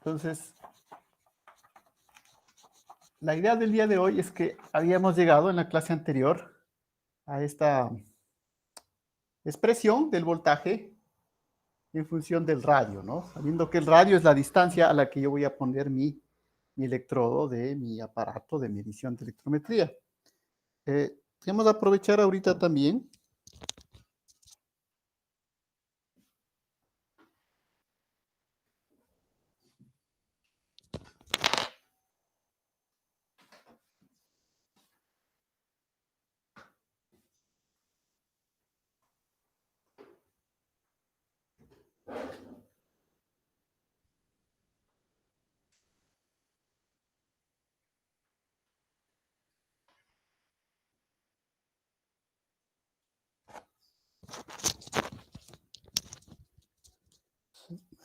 Entonces, la idea del día de hoy es que habíamos llegado en la clase anterior a esta expresión del voltaje en función del radio, ¿no? Sabiendo que el radio es la distancia a la que yo voy a poner mi electrodo de mi aparato de medición de electrometría. Queremos aprovechar ahorita también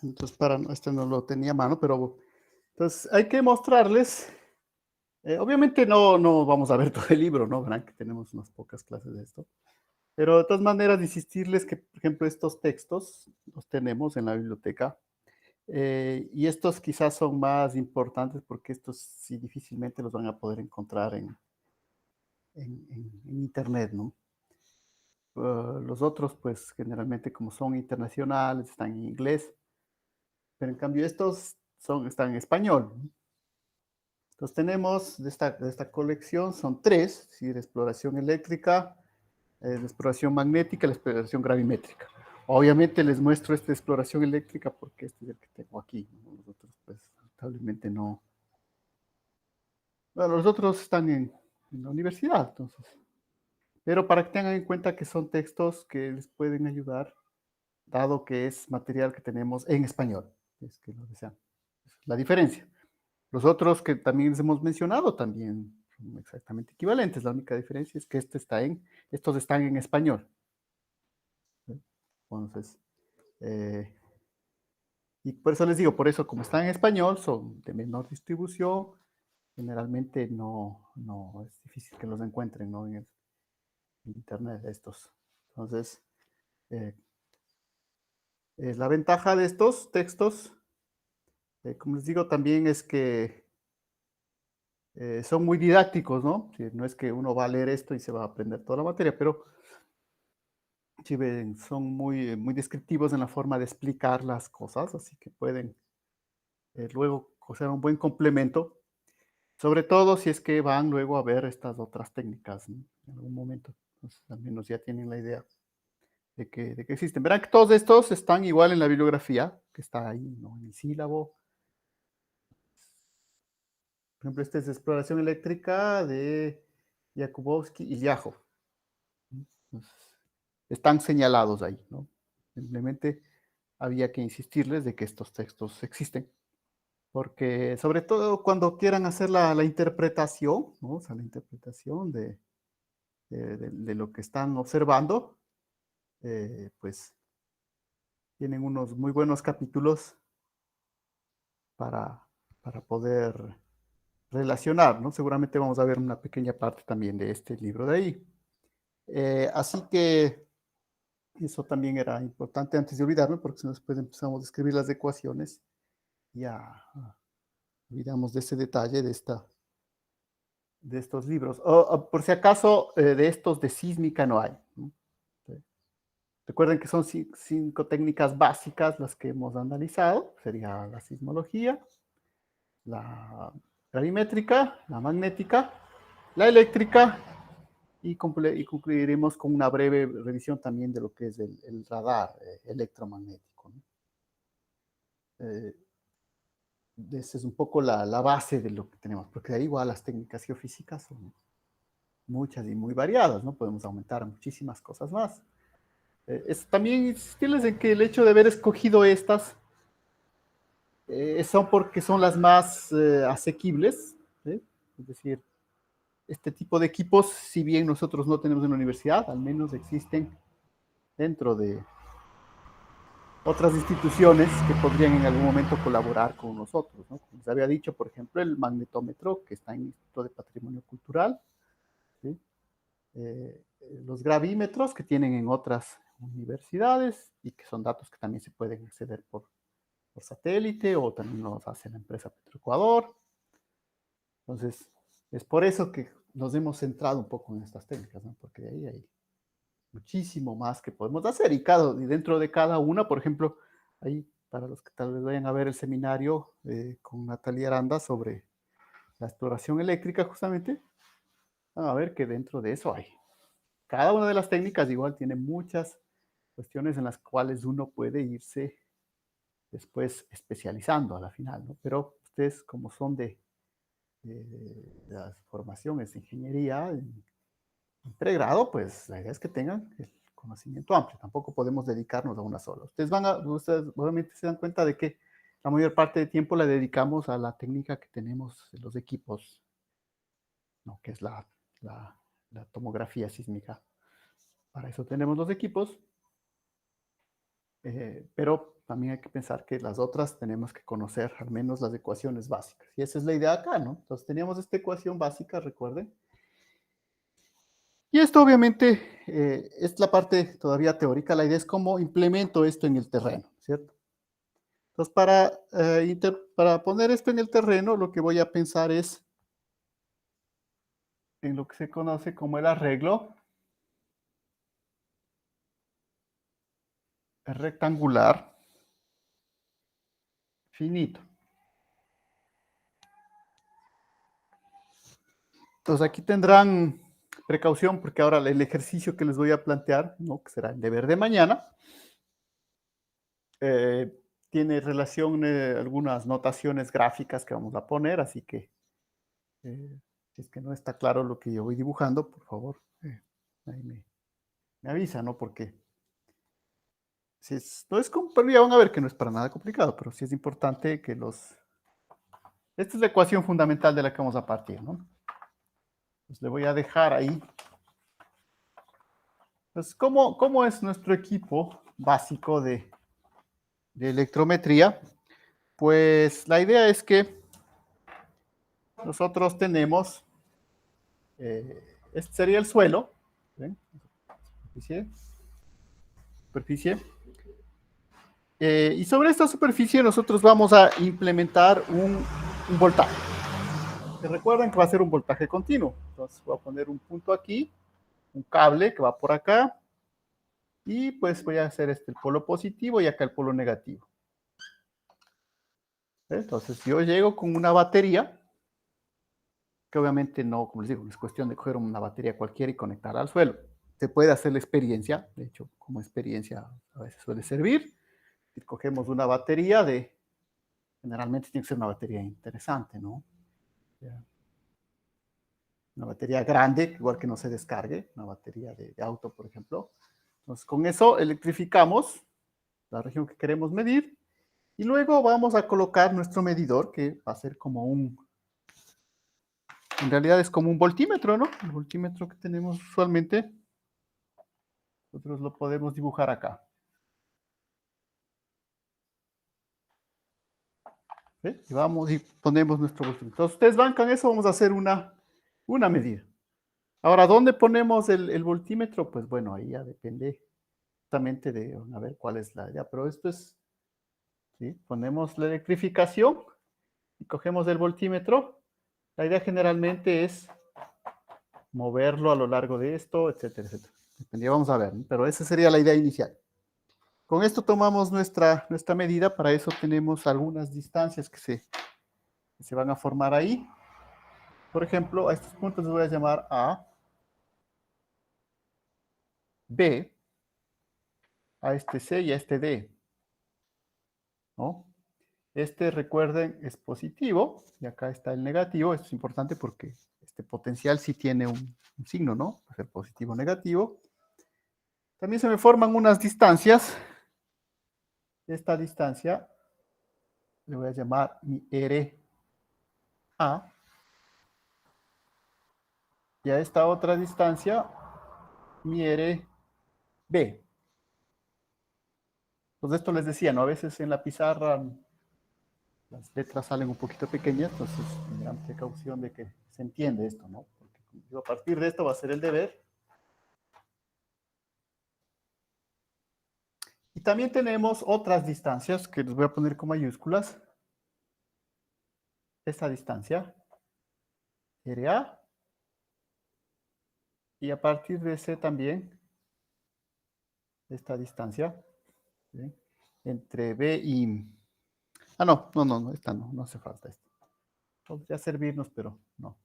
entonces este no lo tenía a mano, pero entonces hay que mostrarles, obviamente no vamos a ver todo el libro, ¿no? Verán que tenemos unas pocas clases de esto, pero de todas maneras insistirles que, por ejemplo, estos textos los tenemos en la biblioteca, y estos quizás son más importantes porque estos sí difícilmente los van a poder encontrar en internet, ¿no? Los otros, pues generalmente como son internacionales, están en inglés, pero en cambio estos están en español, ¿no? Entonces tenemos de esta colección, son tres, ¿sí? La exploración eléctrica, la exploración magnética y la exploración gravimétrica. Obviamente les muestro esta exploración eléctrica porque este es el que tengo aquí, ¿no? Los otros, pues, lamentablemente no. Bueno, los otros están en la universidad, entonces. Pero para que tengan en cuenta que son textos que les pueden ayudar, dado que es material que tenemos en español. Es que lo desean. Es la diferencia. Los otros que también les hemos mencionado también son exactamente equivalentes. La única diferencia es que estos están en español. Entonces, eh, y por eso les digo, por eso como están en español, son de menor distribución, generalmente no es difícil que los encuentren, ¿no? En internet estos. Entonces, eh, la ventaja de estos textos, como les digo, también es que son muy didácticos, ¿no? Sí, no es que uno va a leer esto y se va a aprender toda la materia, pero sí son muy descriptivos en la forma de explicar las cosas, así que pueden luego ser un buen complemento, sobre todo si es que van luego a ver estas otras técnicas, ¿no? En algún momento. Entonces, al menos ya tienen la idea de que existen. Verán que todos estos están igual en la bibliografía, que está ahí, ¿no? En el sílabo. Por ejemplo, esta es exploración eléctrica de Jakubowski y Liajo. Entonces, están señalados ahí, ¿no? Simplemente había que insistirles de que estos textos existen, porque sobre todo cuando quieran hacer la interpretación, ¿no? O sea, la interpretación de lo que están observando, pues tienen unos muy buenos capítulos para, para poder relacionar, ¿no? Seguramente vamos a ver una pequeña parte también de este libro de ahí. Así que eso también era importante antes de olvidarme, porque si no después empezamos a escribir las ecuaciones, ya olvidamos de ese detalle de estos libros. Por si acaso, de estos de sísmica no hay, ¿no? Recuerden que son cinco técnicas básicas las que hemos analizado. Sería la sismología, la gravimétrica, la magnética, la eléctrica y concluiremos con una breve revisión también de lo que es el radar electromagnético, ¿no? Eh, Esa es un poco la base de lo que tenemos, porque de ahí igual las técnicas geofísicas son muchas y muy variadas, ¿no? Podemos aumentar a muchísimas cosas más. También insistirles en que el hecho de haber escogido estas son porque son las más asequibles, ¿sí? Es decir, este tipo de equipos, si bien nosotros no tenemos en la universidad, al menos existen dentro de otras instituciones que podrían en algún momento colaborar con nosotros, ¿no? Como les había dicho, por ejemplo, el magnetómetro que está en el Instituto de Patrimonio Cultural, ¿sí? Los gravímetros que tienen en otras universidades y que son datos que también se pueden acceder por por satélite, o también nos hace la empresa Petroecuador. Entonces, es por eso que nos hemos centrado un poco en estas técnicas, ¿no? Porque de ahí hay muchísimo más que podemos hacer, y dentro de cada una, por ejemplo, ahí, para los que tal vez vayan a ver el seminario con Natalia Aranda sobre la exploración eléctrica, justamente, van a ver que dentro de eso hay. Cada una de las técnicas igual tiene muchas cuestiones en las cuales uno puede irse después especializando a la final, ¿no? Pero ustedes, como son de las formaciones de ingeniería en pregrado, pues la idea es que tengan el conocimiento amplio. Tampoco podemos dedicarnos a una sola. Ustedes obviamente se dan cuenta de que la mayor parte del tiempo la dedicamos a la técnica que tenemos en los equipos, ¿no? Que es la tomografía sísmica. Para eso tenemos los equipos, pero también hay que pensar que las otras tenemos que conocer al menos las ecuaciones básicas. Y esa es la idea acá, ¿no? Entonces teníamos esta ecuación básica, recuerden. Y esto obviamente es la parte todavía teórica. La idea es cómo implemento esto en el terreno, ¿cierto? Entonces, para poner esto en el terreno, lo que voy a pensar es en lo que se conoce como el arreglo rectangular finito. Entonces, aquí tendrán precaución porque ahora el ejercicio que les voy a plantear, ¿no? Que será el deber de mañana, eh, tiene relación, algunas notaciones gráficas que vamos a poner, así que si es que no está claro lo que yo voy dibujando, por favor, ahí me avisa, ¿no? Porque si no es, pero ya van a ver que no es para nada complicado, pero sí es importante que esta es la ecuación fundamental de la que vamos a partir, ¿no? Pues le voy a dejar ahí. Entonces, ¿cómo es nuestro equipo básico de electrometría? Pues la idea es que nosotros tenemos, este sería el suelo, ¿ven? Superficie. Y sobre esta superficie nosotros vamos a implementar un voltaje. Que recuerden que va a ser un voltaje continuo. Entonces voy a poner un punto aquí, un cable que va por acá, y pues voy a hacer el polo positivo y acá el polo negativo. Entonces yo llego con una batería, que obviamente no, como les digo, no es cuestión de coger una batería cualquiera y conectarla al suelo. Se puede hacer la experiencia, de hecho, como experiencia a veces suele servir. Y cogemos una batería generalmente tiene que ser una batería interesante, ¿no? Una batería grande, igual que no se descargue, una batería de auto, por ejemplo. Entonces, con eso electrificamos la región que queremos medir y luego vamos a colocar nuestro medidor, que va a ser como en realidad es como un voltímetro, ¿no? El voltímetro que tenemos usualmente, nosotros lo podemos dibujar acá. ¿Sí? Y vamos y ponemos nuestro voltímetro. Entonces, ustedes van con eso, vamos a hacer una medida. Ahora, ¿dónde ponemos el voltímetro? Pues bueno, ahí ya depende justamente de, a ver cuál es la idea, pero esto es, ¿sí? Ponemos la electrificación y cogemos el voltímetro. La idea generalmente es moverlo a lo largo de esto, etcétera, etcétera. Dependía, vamos a ver, ¿no? Pero esa sería la idea inicial. Con esto tomamos nuestra medida, para eso tenemos algunas distancias que se van a formar ahí. Por ejemplo, a estos puntos les voy a llamar A, B, a este C y a este D, ¿no? Este, recuerden, es positivo, y acá está el negativo. Esto es importante porque este potencial sí tiene un signo, ¿no? Va a ser positivo o negativo. También se me forman unas distancias. Esta distancia le voy a llamar mi R A. Y a esta otra distancia, mi R B. Pues esto les decía, ¿no? A veces en la pizarra las letras salen un poquito pequeñas, entonces tendrán precaución de que se entiende esto, ¿no? Porque como digo, a partir de esto va a ser el deber. Y también tenemos otras distancias que les voy a poner con mayúsculas. Esta distancia, RA, y a partir de C también, esta distancia, ¿sí? Entre B y... Ah, no, esta no hace falta esta. Podría servirnos, pero no.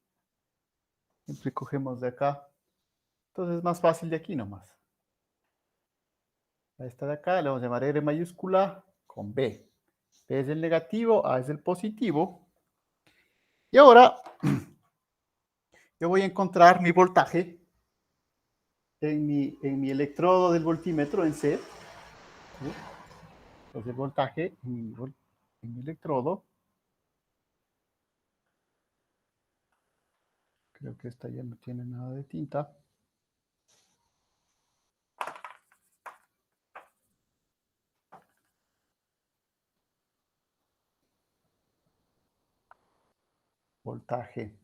Siempre cogemos de acá. Entonces es más fácil de aquí nomás. A esta de acá le vamos a llamar R mayúscula con B. B es el negativo, A es el positivo. Y ahora yo voy a encontrar mi voltaje en mi electrodo del voltímetro en C. ¿Sí? Entonces el voltaje en mi electrodo. Creo que esta ya no tiene nada de tinta. Voltaje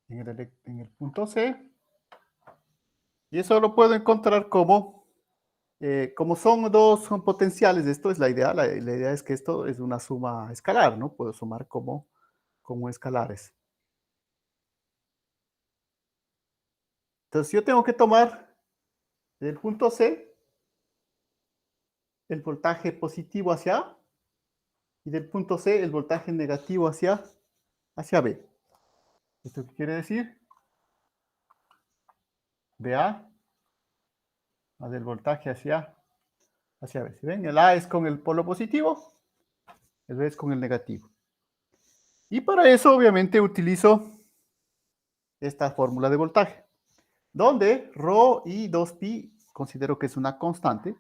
en el punto C. Y eso lo puedo encontrar como son potenciales, esto es la idea. La idea es que esto es una suma escalar, ¿no? Puedo sumar como escalares. Entonces yo tengo que tomar del punto C el voltaje positivo hacia A y del punto C el voltaje negativo hacia B. ¿Esto qué quiere decir? BA más del voltaje hacia B. ¿Sí ven? El A es con el polo positivo, el B es con el negativo. Y para eso obviamente utilizo esta fórmula de voltaje, donde ρ y 2pi considero que es una constante.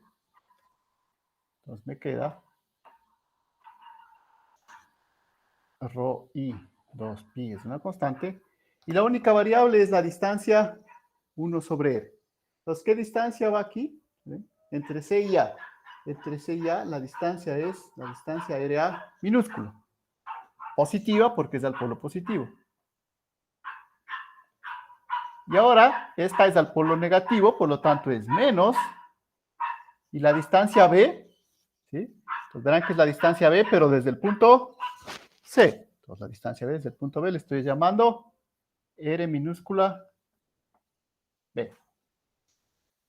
Entonces me queda ρ y 2pi es una constante. Y la única variable es la distancia 1 sobre r. Entonces, ¿qué distancia va aquí? ¿Ven? Entre C y A. Entre C y A la distancia es la distancia RA minúscula. Positiva porque es al polo positivo. Y ahora, esta es al polo negativo, por lo tanto es menos. Y la distancia B, ¿sí? Entonces verán que es la distancia B, pero desde el punto C. Entonces la distancia B desde el punto B le estoy llamando R minúscula B.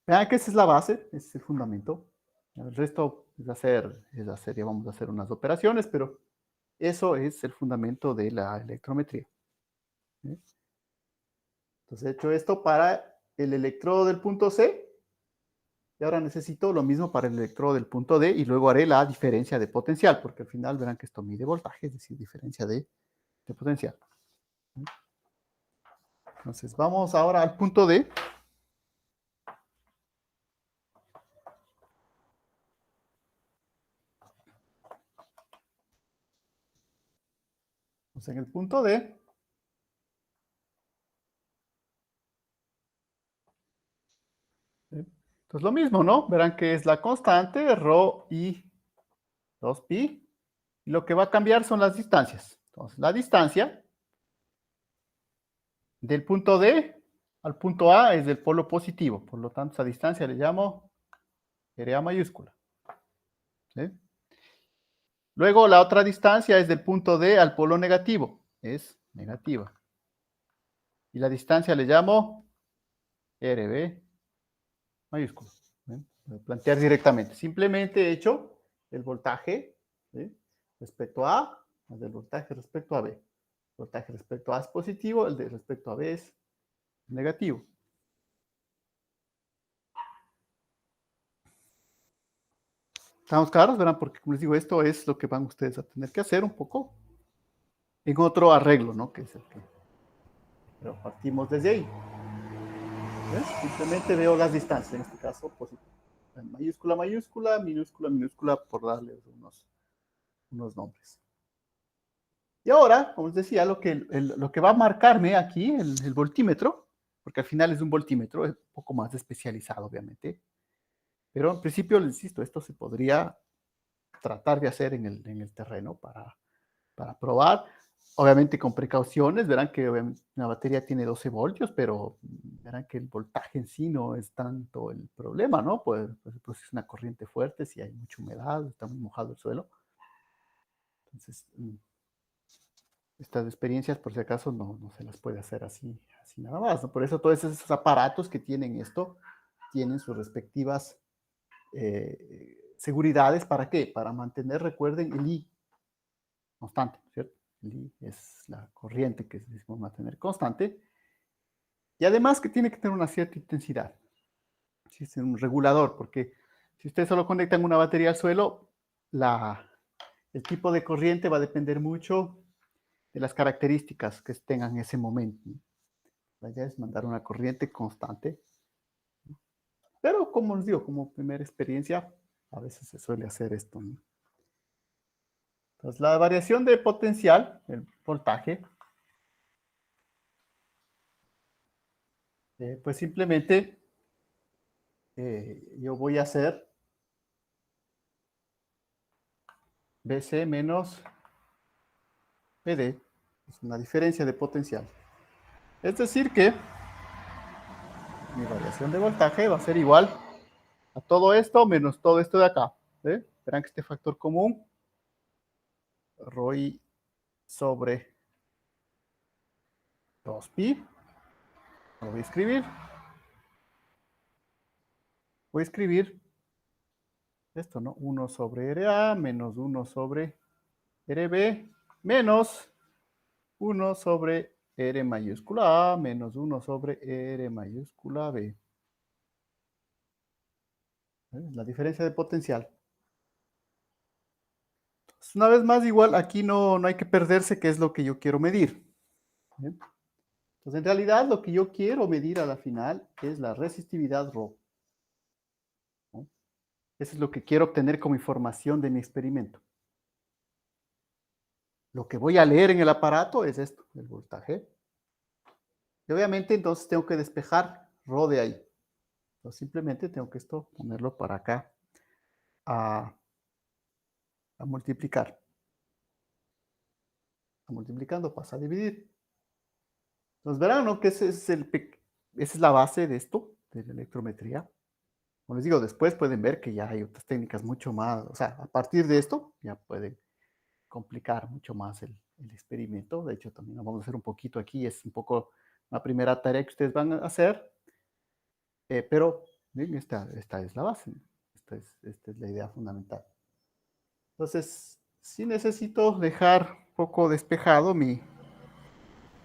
Vean que esa es la base, ese es el fundamento. El resto es hacer, ya vamos a hacer unas operaciones, pero eso es el fundamento de la electrometría. ¿Sí? Entonces he hecho esto para el electrodo del punto C, y ahora necesito lo mismo para el electrodo del punto D, y luego haré la diferencia de potencial, porque al final verán que esto mide voltaje, es decir, diferencia de potencial. Entonces vamos ahora al punto D. Entonces en el punto D, entonces lo mismo, ¿no? Verán que es la constante, ρ y 2pi, y lo que va a cambiar son las distancias. Entonces la distancia del punto D al punto A es del polo positivo, por lo tanto esa distancia le llamo RA mayúscula. ¿Sí? Luego la otra distancia es del punto D al polo negativo, es negativa. Y la distancia le llamo RB mayúscula. ¿Sí? Voy a plantear directamente. Simplemente he hecho el voltaje, ¿sí?, respecto a A más el voltaje respecto a B. El voltaje respecto a A es positivo, el de respecto a B es negativo. ¿Estamos claros? Verán, porque como les digo, esto es lo que van ustedes a tener que hacer un poco en otro arreglo, ¿no? Que es el que... Pero partimos desde ahí. ¿Ves? Simplemente veo las distancias, en este caso, positivo. Mayúscula, mayúscula, minúscula, minúscula, por darles unos nombres. Y ahora, como les decía, lo que va a marcarme aquí, el voltímetro, porque al final es un voltímetro, es un poco más especializado, obviamente, pero en principio, les insisto, esto se podría tratar de hacer en el terreno para probar. Obviamente con precauciones, verán que obviamente una batería tiene 12 voltios, pero verán que el voltaje en sí no es tanto el problema, ¿no? Pues es una corriente fuerte, si hay mucha humedad, está muy mojado el suelo. Entonces, estas experiencias, por si acaso, no se las puede hacer así nada más, ¿no? Por eso todos esos aparatos que tienen esto tienen sus respectivas seguridades. ¿Para qué? Para mantener, recuerden, el I constante, ¿cierto? El I es la corriente que decimos mantener constante. Y además que tiene que tener una cierta intensidad. ¿Sí? Es un regulador, porque si ustedes solo conectan una batería al suelo, el tipo de corriente va a depender mucho de las características que tengan en ese momento. La idea es mandar una corriente constante. Pero como les digo, como primera experiencia, a veces se suele hacer esto, ¿no? Entonces, la variación de potencial, el voltaje, pues simplemente yo voy a hacer BC menos PD, es una diferencia de potencial. Es decir que mi variación de voltaje va a ser igual a todo esto menos todo esto de acá. Verán que este factor común, ρ sobre 2pi, lo voy a escribir. Voy a escribir esto, ¿no? 1 sobre RA menos 1 sobre RB menos 1 sobre R mayúscula A menos 1 sobre R mayúscula B. La diferencia de potencial. Entonces, una vez más, igual, aquí no hay que perderse qué es lo que yo quiero medir. ¿Bien? Entonces, en realidad, lo que yo quiero medir a la final es la resistividad ρ, ¿no? Eso es lo que quiero obtener como información de mi experimento. Lo que voy a leer en el aparato es esto, el voltaje. Y obviamente, entonces, tengo que despejar ρ de ahí. Entonces, simplemente tengo que esto ponerlo para acá a multiplicar. Multiplicando pasa a dividir. Entonces verán, ¿no? Que esa es la base de esto, de la electrometría. Como les digo, después pueden ver que ya hay otras técnicas mucho más, o sea, a partir de esto ya pueden complicar mucho más el experimento. De hecho, también lo vamos a hacer un poquito aquí, es un poco la primera tarea que ustedes van a hacer, pero bien, esta es la base, ¿no? Esta es la idea fundamental. Entonces, sí necesito dejar un poco despejado mi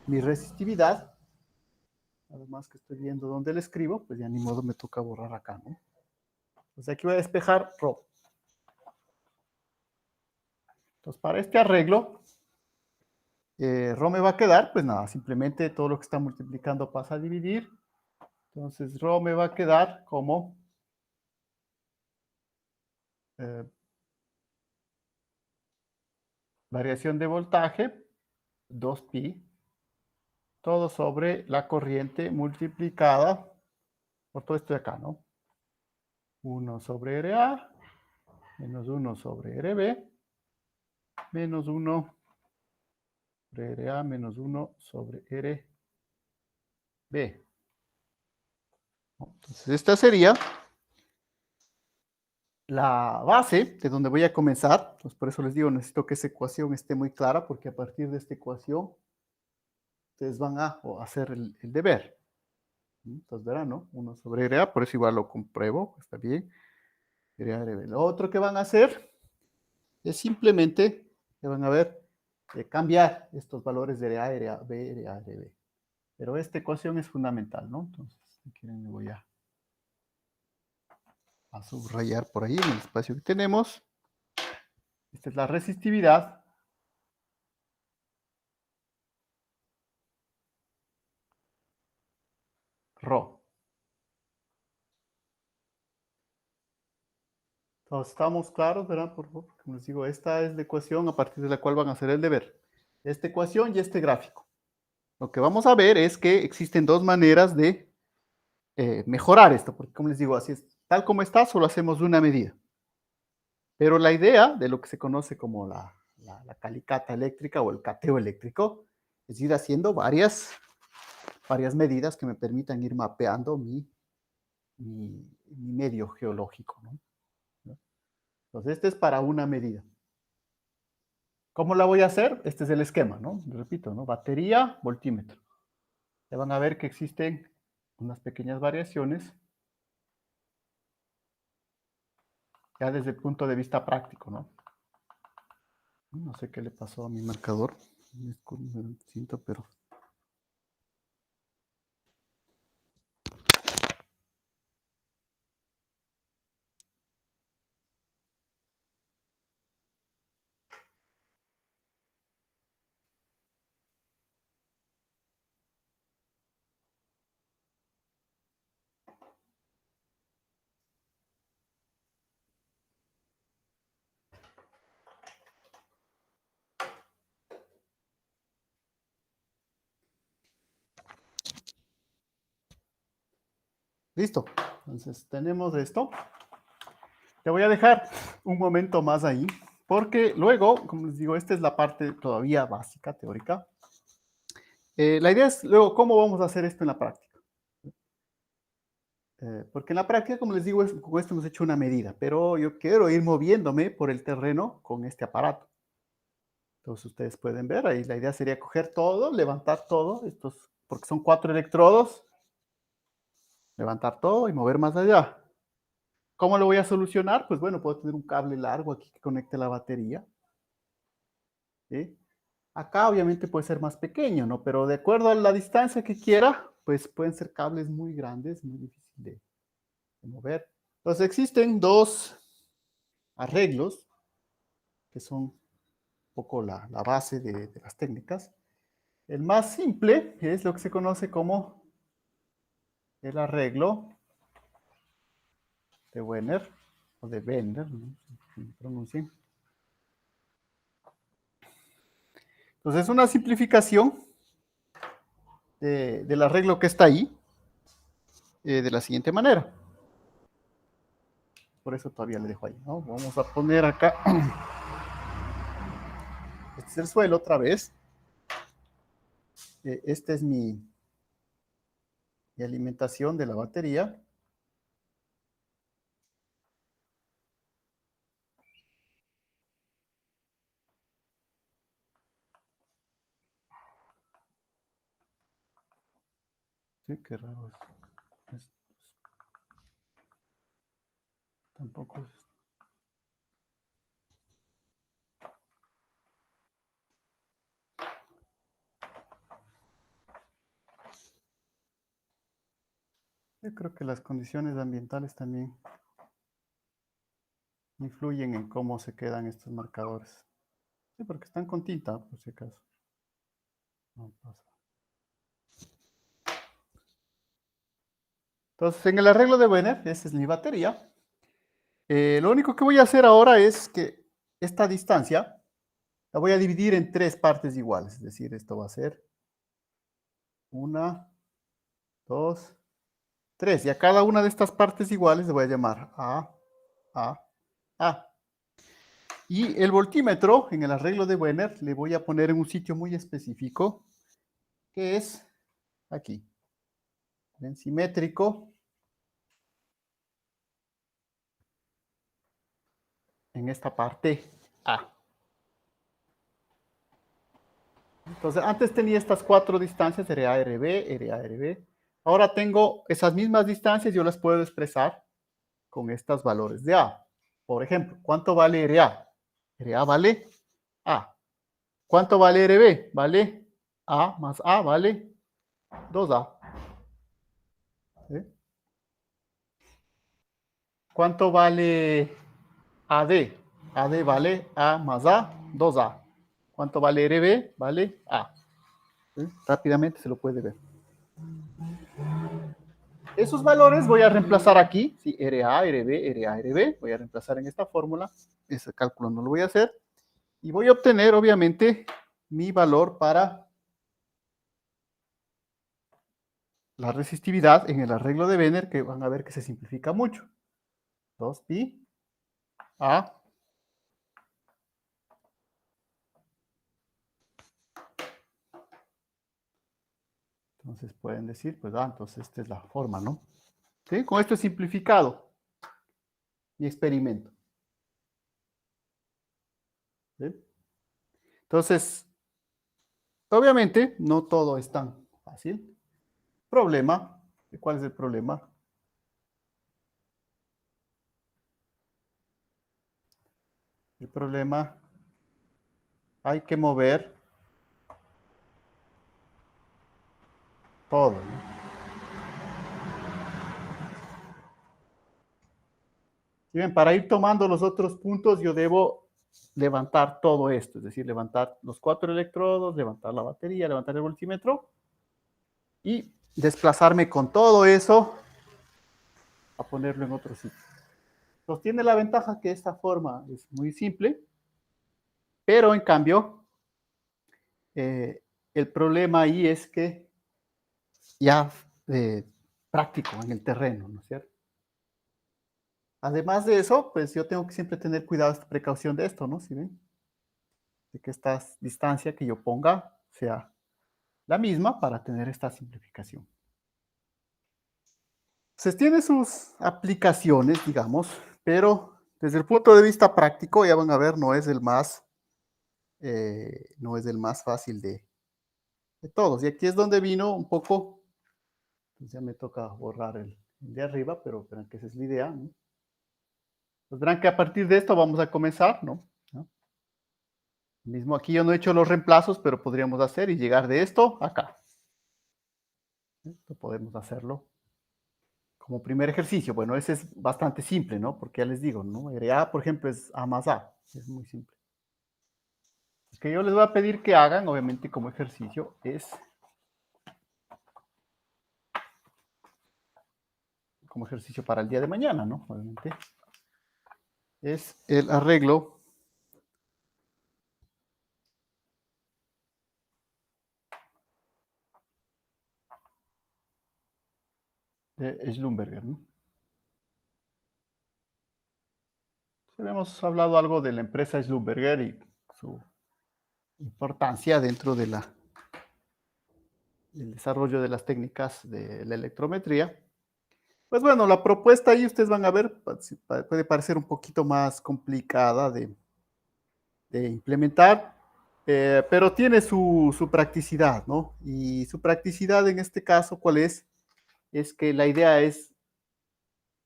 resistividad. Además que estoy viendo dónde le escribo, pues ya ni modo me toca borrar acá, ¿no? Entonces aquí voy a despejar ρ. Entonces para este arreglo, ρ me va a quedar, pues nada, simplemente todo lo que está multiplicando pasa a dividir. Entonces ρ me va a quedar como variación de voltaje, 2pi, todo sobre la corriente multiplicada por todo esto de acá, ¿no? 1 sobre RA, menos 1 sobre RB, menos 1 sobre RA, menos 1 sobre RB. Entonces, esta sería la base de donde voy a comenzar. Entonces, por eso les digo, necesito que esa ecuación esté muy clara, porque a partir de esta ecuación, ustedes van a hacer el deber. Entonces, verán, ¿no? 1 sobre RA, por eso igual lo compruebo, está bien. RA, RB. Lo otro que van a hacer es simplemente, que van a ver, cambiar estos valores de RA, RAB, RA, RB. Pero esta ecuación es fundamental, ¿no? Entonces, si quieren, me voy a subrayar por ahí en el espacio que tenemos. Esta es la resistividad. Rho. Entonces, ¿estamos claros, verdad? Por favor, como les digo, esta es la ecuación a partir de la cual van a hacer el deber. Esta ecuación y este gráfico. Lo que vamos a ver es que existen dos maneras de mejorar esto, porque como les digo, así es, tal como está, solo hacemos una medida. Pero la idea de lo que se conoce como la la calicata eléctrica o el cateo eléctrico, es ir haciendo varias medidas que me permitan ir mapeando mi medio geológico, ¿no? Entonces, este es para una medida. ¿Cómo la voy a hacer? Este es el esquema, ¿no? Repito, ¿no? Batería, voltímetro. Ya van a ver que existen unas pequeñas variaciones ya desde el punto de vista práctico, ¿no? No sé qué le pasó a mi marcador. Me siento, pero... Listo. Entonces, tenemos esto. Te voy a dejar un momento más ahí, porque luego, como les digo, esta es la parte todavía básica, teórica. La idea es luego cómo vamos a hacer esto en la práctica. Porque en la práctica, como les digo, con esto hemos hecho una medida, pero yo quiero ir moviéndome por el terreno con este aparato. Entonces ustedes pueden ver, ahí la idea sería coger todo, levantar todo, estos, porque son 4 electrodos, levantar todo y mover más allá. ¿Cómo lo voy a solucionar? Pues bueno, puedo tener un cable largo aquí que conecte la batería, ¿sí? Acá obviamente puede ser más pequeño, ¿no? Pero de acuerdo a la distancia que quiera, pues pueden ser cables muy grandes, muy difícil de mover. Entonces existen dos arreglos que son un poco la base de las técnicas. El más simple es lo que se conoce como el arreglo de Wenner, o de Bender, ¿no? Como pronuncien. Entonces es una simplificación del arreglo que está ahí, de la siguiente manera. Por eso todavía le dejo ahí, ¿no? Vamos a poner acá, este es el suelo otra vez. Esta es mi alimentación de la batería. Sí, qué raro es. Tampoco es. Yo creo que las condiciones ambientales también influyen en cómo se quedan estos marcadores. Sí, porque están con tinta, por si acaso. No pasa. Entonces, en el arreglo de Wenner, esa es mi batería. Lo único que voy a hacer ahora es que esta distancia la voy a dividir en 3 partes iguales. Es decir, esto va a ser 1, 2, 3. Y a cada una de estas partes iguales le voy a llamar A, A, A. Y el voltímetro, en el arreglo de Wenner, le voy a poner en un sitio muy específico, que es aquí. ¿Ven? Simétrico en esta parte A. Entonces, antes tenía estas 4 distancias, RA, RB, RA, RB. Ahora tengo esas mismas distancias, yo las puedo expresar con estos valores de A. Por ejemplo, ¿cuánto vale RA? RA vale A. ¿Cuánto vale RB? Vale A más A vale 2A. ¿Sí? ¿Cuánto vale AD? AD vale A más A, 2A. ¿Cuánto vale RB? Vale A. ¿Sí? Rápidamente se lo puede ver. Esos valores voy a reemplazar aquí, ¿sí? RA, RB, RA, RB. Voy a reemplazar en esta fórmula. Ese cálculo no lo voy a hacer. Y voy a obtener, obviamente, mi valor para la resistividad en el arreglo de Wenner, que van a ver que se simplifica mucho. 2pi a Entonces pueden decir, pues, entonces esta es la forma, ¿no? ¿Sí? Con esto es simplificado mi experimento. ¿Sí? Entonces, obviamente, no todo es tan fácil. Problema. ¿Cuál es el problema? El problema, hay que mover todo, ¿no? Si bien, para ir tomando los otros puntos, yo debo levantar todo esto, es decir, levantar los 4 electrodos, levantar la batería, levantar el voltímetro y desplazarme con todo eso a ponerlo en otro sitio. Entonces tiene la ventaja que esta forma es muy simple, pero en cambio, el problema ahí es que ya práctico en el terreno, ¿no es cierto? Además de eso, pues yo tengo que siempre tener cuidado, esta precaución de esto, ¿no? ¿Sí ven? De que esta distancia que yo ponga sea la misma para tener esta simplificación. Entonces tiene sus aplicaciones, digamos, pero desde el punto de vista práctico, ya van a ver, no es el más fácil de todos. Y aquí es donde vino un poco, pues ya me toca borrar el de arriba, pero verán que esa es la idea, ¿no? Pues verán que a partir de esto vamos a comenzar, ¿no? Mismo aquí yo no he hecho los reemplazos, pero podríamos hacer y llegar de esto acá. Esto podemos hacerlo como primer ejercicio. Bueno, ese es bastante simple, ¿no? Porque ya les digo, ¿no? A, por ejemplo, es A más A. Es muy simple. Lo que yo les voy a pedir que hagan, obviamente, como ejercicio, es como ejercicio para el día de mañana, ¿no? Obviamente, es el arreglo de Schlumberger, ¿no? Hemos hablado algo de la empresa Schlumberger y su importancia dentro del desarrollo de las técnicas de la electrometría. Pues bueno, la propuesta ahí ustedes van a ver, puede parecer un poquito más complicada de implementar, pero tiene su practicidad, ¿no? Y su practicidad en este caso, ¿cuál es? Es que la idea es,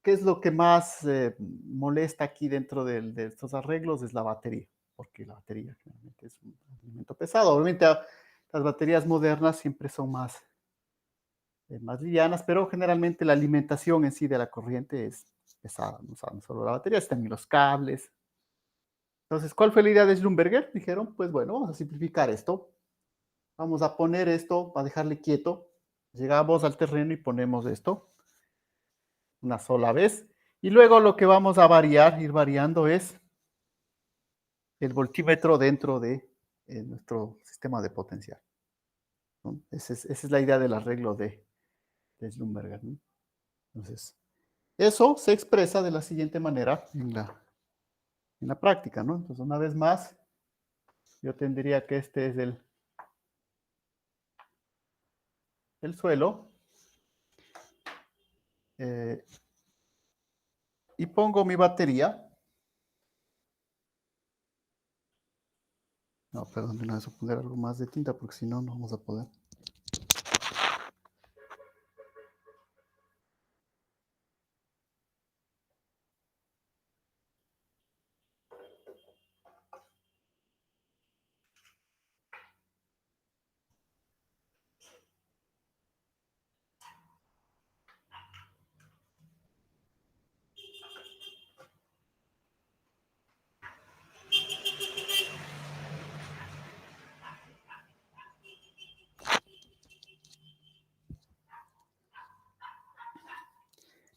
¿qué es lo que más molesta aquí dentro de estos arreglos? Es la batería, porque la batería generalmente es un elemento pesado. Obviamente las baterías modernas siempre son más livianas, pero generalmente la alimentación en sí de la corriente es pesada, ¿no? O sea, no solo la batería, sino también los cables. Entonces, ¿cuál fue la idea de Schlumberger? Dijeron, pues bueno, vamos a simplificar esto, vamos a poner esto, a dejarle quieto, llegamos al terreno y ponemos esto una sola vez, y luego lo que vamos a ir variando es el voltímetro dentro de nuestro sistema de potencial, ¿no? Esa es la idea del arreglo de Schlumberger, ¿no? Entonces, eso se expresa de la siguiente manera en la práctica, ¿no? Entonces, una vez más, yo tendría que este es el suelo, eh, y pongo mi batería. No, perdón, de una vez voy a poner algo más de tinta porque si no, no vamos a poder.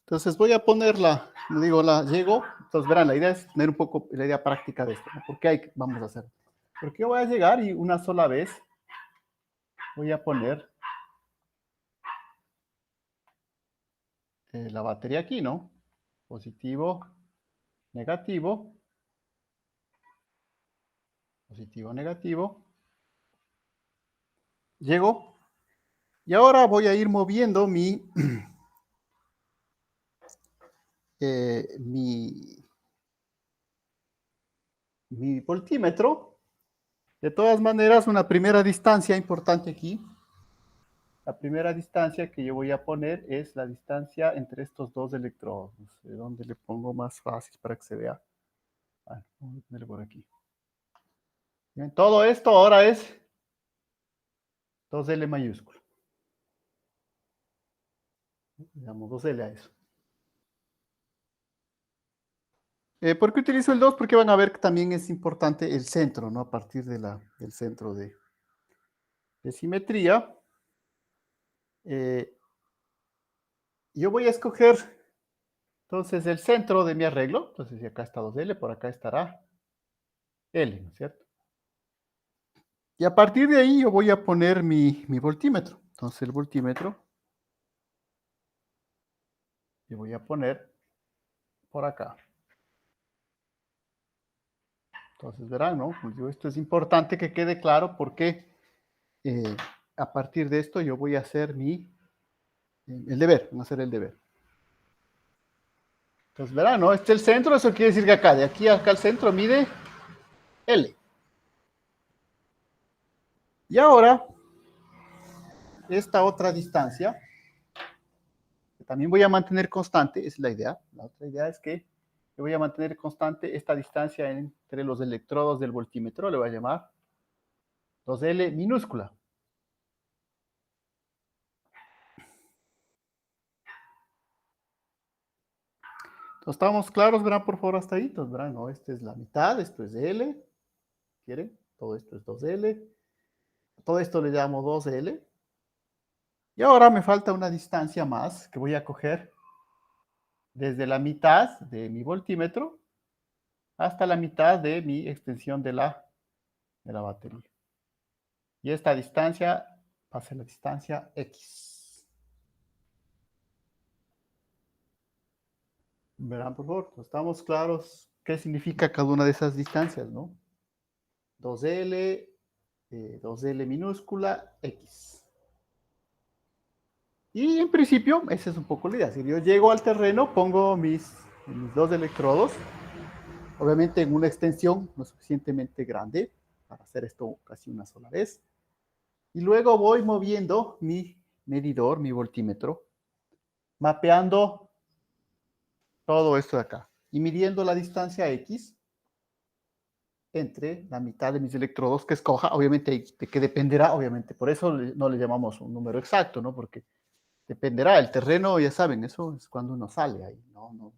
Entonces voy a ponerla, como digo, la llego. Entonces verán, la idea es tener un poco la idea práctica de esto, ¿no? ¿Por qué vamos a hacer? Porque yo voy a llegar y una sola vez voy a poner la batería aquí, ¿no? Positivo, negativo, positivo, negativo. Llego Y ahora voy a ir moviendo mi, mi voltímetro. De todas maneras, una primera distancia importante aquí. La primera distancia que yo voy a poner es la distancia entre estos dos electrodos. No sé dónde le pongo más fácil para que se vea. Vamos a ponerle por aquí. Bien, todo esto ahora es 2L mayúsculo. Le damos 2L a eso. ¿Por qué utilizo el 2? Porque van a ver que también es importante el centro, ¿no? A partir del centro de simetría. Yo voy a escoger entonces el centro de mi arreglo. Entonces, si acá está 2L, por acá estará L, ¿no es cierto? Y a partir de ahí yo voy a poner mi voltímetro. Entonces el voltímetro yo voy a poner por acá. Entonces verán, ¿no? Pues esto es importante que quede claro porque a partir de esto yo voy a hacer el deber, voy a hacer el deber. Entonces verán, ¿no? Este es el centro, eso quiere decir que acá, de aquí a acá al centro mide L. Y ahora, esta otra distancia, que también voy a mantener constante, es la idea. La otra idea es que yo voy a mantener constante esta distancia entre los electrodos del voltímetro, le voy a llamar 2L minúscula. Entonces, ¿estamos claros? Verán, por favor, hasta ahí. Entonces, verán, no, esta es la mitad, esto es L, ¿quieren? Todo esto es 2L. Todo esto le llamo 2L. Y ahora me falta una distancia más que voy a coger desde la mitad de mi voltímetro hasta la mitad de mi extensión de la batería. Y esta distancia va a ser la distancia X. Verán, por favor, estamos claros qué significa cada una de esas distancias, ¿no? 2L, 2L minúscula, X. Y en principio, esa es un poco la idea. Si yo llego al terreno, pongo mis dos electrodos, obviamente en una extensión no suficientemente grande para hacer esto casi una sola vez. Y luego voy moviendo mi medidor, mi voltímetro, mapeando todo esto de acá y midiendo la distancia X entre la mitad de mis electrodos que escoja, obviamente, de que dependerá, obviamente, por eso no le llamamos un número exacto, ¿no? Porque dependerá, el terreno, ya saben, eso es cuando uno sale ahí, no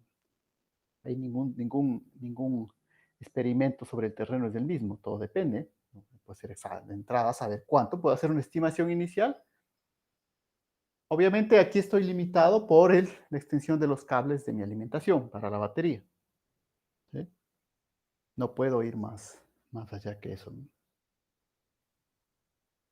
hay ningún experimento sobre el terreno es el mismo, todo depende, ¿no? Puede ser de entrada saber cuánto, puedo hacer una estimación inicial. Obviamente aquí estoy limitado por la extensión de los cables de mi alimentación para la batería, ¿sí? No puedo ir más allá que eso, ¿no?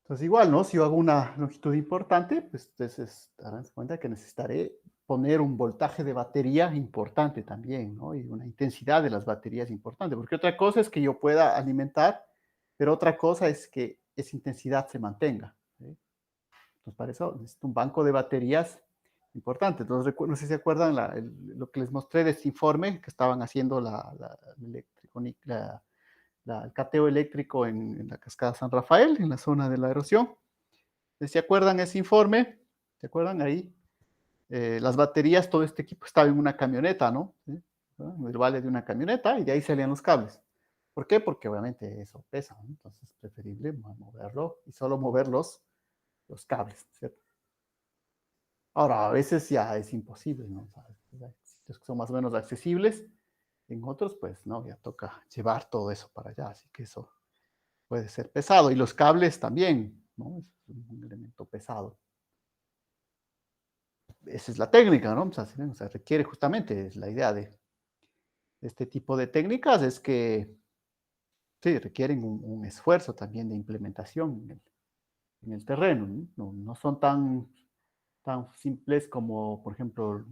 Entonces igual, ¿no? Si yo hago una longitud importante, pues entonces darán cuenta que necesitaré poner un voltaje de batería importante también, ¿no? Y una intensidad de las baterías importante, porque otra cosa es que yo pueda alimentar, pero otra cosa es que esa intensidad se mantenga, ¿sí? Entonces para eso necesito un banco de baterías importante. Entonces no sé si se acuerdan lo que les mostré de este informe que estaban haciendo el cateo eléctrico en la cascada San Rafael, en la zona de la erosión. ¿Se acuerdan ese informe? ¿Se acuerdan ahí? Las baterías, todo este equipo estaba en una camioneta, ¿no? ¿Sí? ¿No? El vale de una camioneta y de ahí salían los cables. ¿Por qué? Porque obviamente eso pesa, ¿no? Entonces es preferible moverlo y solo mover los cables, ¿cierto? Ahora, a veces ya es imposible, ¿no? Los que son más o menos accesibles, en otros, pues, no, ya toca llevar todo eso para allá, así que eso puede ser pesado. Y los cables también, ¿no? Es un elemento pesado. Esa es la técnica, ¿no? O sea, requiere justamente, es la idea de este tipo de técnicas, es que sí, requieren un esfuerzo también de implementación en el terreno, ¿no? No son tan simples como, por ejemplo,